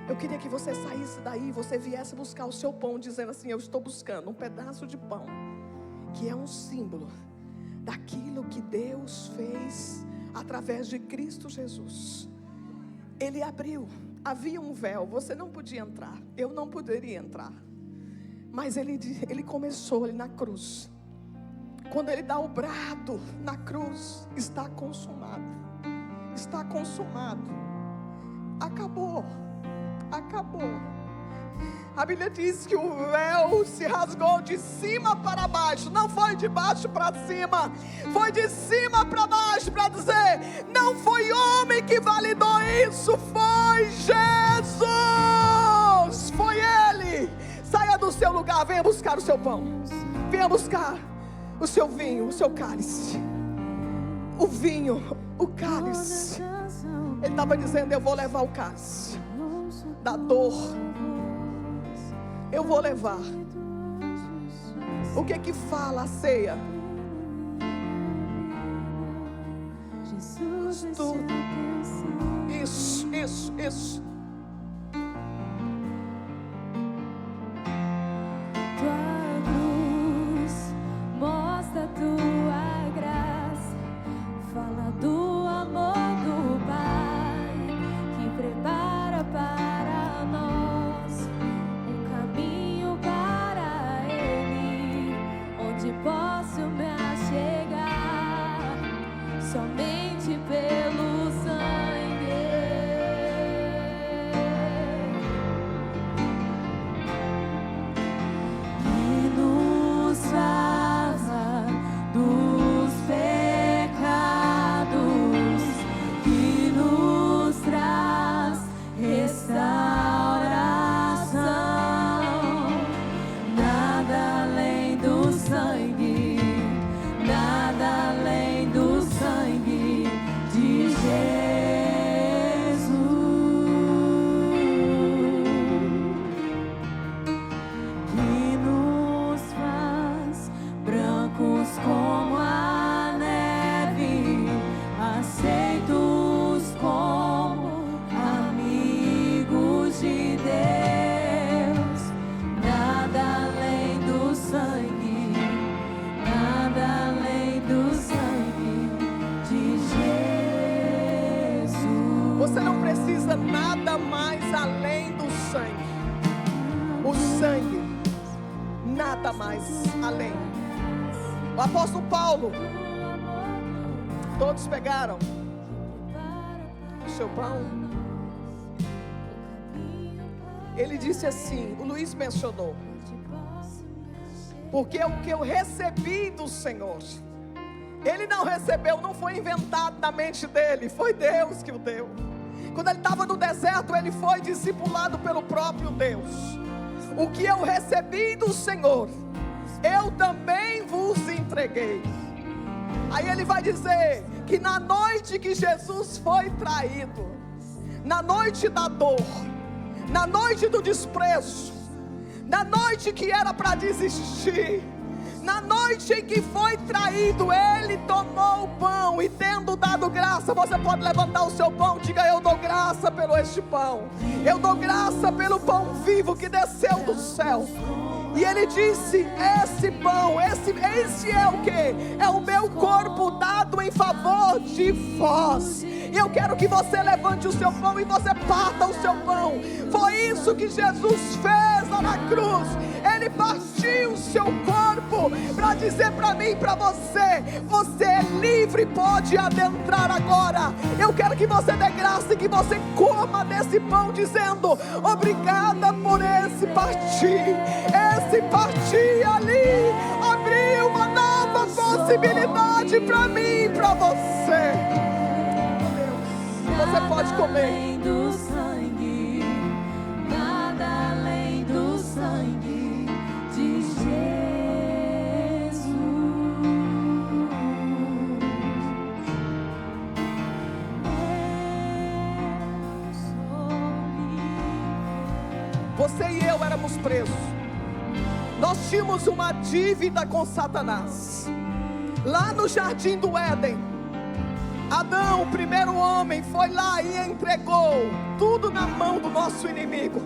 Eu queria que você saísse daí e você viesse buscar o seu pão, dizendo assim: eu estou buscando um pedaço de pão, que é um símbolo daquilo que Deus fez através de Cristo Jesus. Ele abriu, havia um véu, você não podia entrar, eu não poderia entrar. Mas ele começou ali na cruz. Quando ele dá o brado na cruz, está consumado. Está consumado. Acabou. Acabou. A Bíblia diz que o véu se rasgou de cima para baixo. Não foi de baixo para cima, foi de cima para baixo, para dizer: não foi homem que validou isso, foi Jesus. Foi Ele. Saia do seu lugar, venha buscar o seu pão, venha buscar o seu vinho, o seu cálice. O vinho, o cálice. Ele estava dizendo: eu vou levar o cálice da dor, eu vou levar. O que que fala a ceia? Isso. Tua cruz mostra tua graça, fala do amor do Pai, que prepara para nós um caminho para Ele, onde posso me achegar somente pelo sangue. Você não precisa nada mais além do sangue. O sangue, nada mais além. O apóstolo Paulo, todos pegaram o seu pão. Ele disse assim, o Luiz mencionou: porque o que eu recebi do Senhor, ele não recebeu, não foi inventado na mente dele, foi Deus que o deu. Quando ele estava no deserto, ele foi discipulado pelo próprio Deus. O que eu recebi do Senhor, eu também vos entreguei. Aí ele vai dizer que na noite que Jesus foi traído, na noite da dor, na noite do desprezo, na noite que era para desistir, na noite em que foi traído, ele tomou o pão e, tendo dado graça, você pode levantar o seu pão, diga: eu dou graça pelo este pão, eu dou graça pelo pão vivo que desceu do céu. E ele disse: esse pão, esse é o que? É o meu corpo dado em favor de vós. E eu quero que você levante o seu pão e você parta o seu pão. Foi isso que Jesus fez lá na cruz. Ele partiu o seu corpo para dizer para mim e para você: você é livre, pode adentrar agora. Eu quero que você dê graça e que você coma desse pão, dizendo: obrigada por esse partir. Esse partir ali abriu uma nova possibilidade para mim e para você. Você pode comer. Do sangue, nada além do sangue de Jesus. Você e eu éramos presos. Nós tínhamos uma dívida com Satanás. Lá no jardim do Éden, Adão, o primeiro homem, foi lá e entregou tudo na mão do nosso inimigo.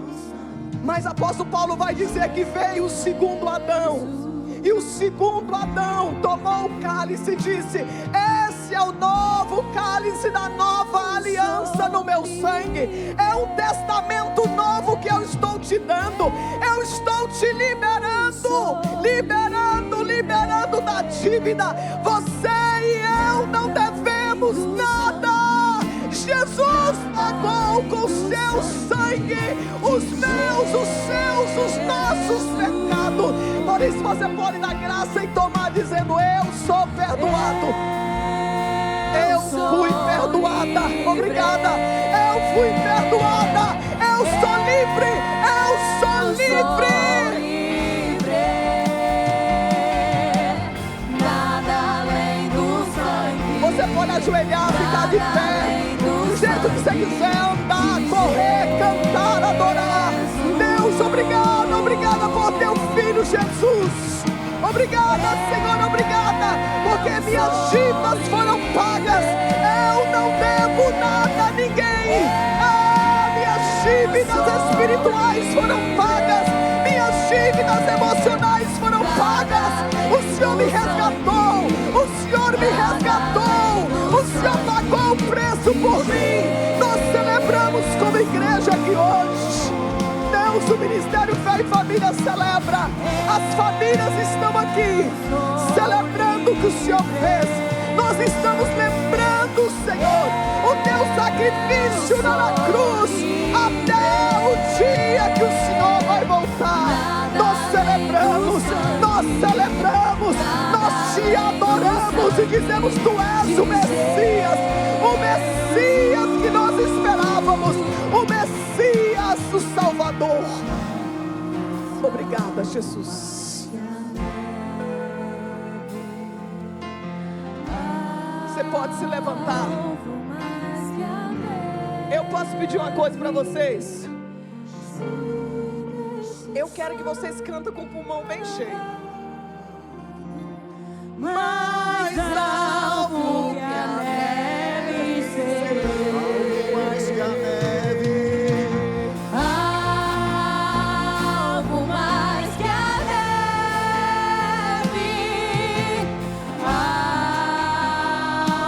Mas apóstolo Paulo vai dizer que veio o segundo Adão. E o segundo Adão tomou o cálice e disse: esse é o novo cálice da nova aliança no meu sangue. É um testamento novo que eu estou te dando. Eu estou te liberando da dívida. Você e eu não devemos nada. Jesus pagou com seu sangue os meus, os seus, os nossos pecados. Por isso você pode dar graça e tomar dizendo: eu sou perdoado. Eu fui perdoada. Obrigada. Eu fui perdoada. Eu sou livre. Eu sou livre. Você pode ajoelhar, ficar de pé, do jeito que você quiser, andar, correr, cantar, adorar. Deus, obrigada, obrigada por teu filho Jesus. Obrigada, Senhor, obrigada, porque minhas dívidas foram pagas. Eu não devo nada a ninguém. Minhas dívidas espirituais foram pagas. Minhas dívidas emocionais foram pagas. O Senhor me resgatou. O Senhor me resgatou. O Senhor pagou o preço por mim. Nós celebramos como igreja aqui hoje. Deus, o Ministério Fé e Família celebra. As famílias estão aqui celebrando o que o Senhor fez. Nós estamos lembrando, Senhor, o teu sacrifício na cruz, até o dia que o Senhor vai voltar. Nós celebramos, nós te adoramos e dizemos: tu és o Messias que nós esperávamos, o Messias, o Salvador. Obrigada, Jesus. Você pode se levantar. Eu posso pedir uma coisa para vocês? Eu quero que vocês cantem com o pulmão bem cheio. Mais alto que a neve serei, mais que a neve. Algo mais que a neve.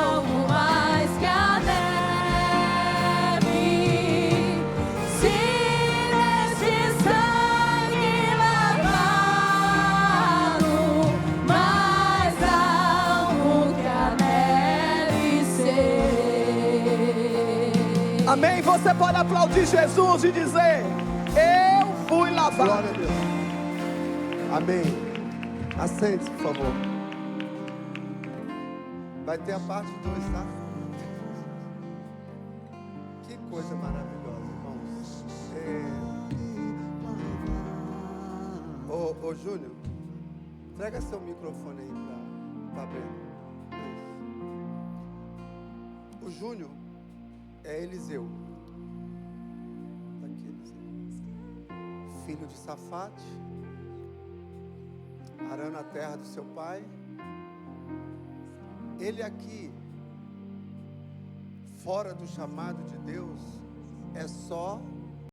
Algo mais que a neve. Se neste sangue lavado, mais alto que a neve serei. Amém? Você pode aplaudir Jesus e dizer: eu fui lavado. Glória a Deus. Amém. Assente-se, por favor. Vai ter a parte 2, tá? Que coisa maravilhosa, irmãos. Ô Júnior, entrega seu microfone aí para Breno. O Júnior é Eliseu. Tá aqui, Eliseu. Filho de Safate, arando a terra do seu pai. Ele aqui, fora do chamado de Deus, é só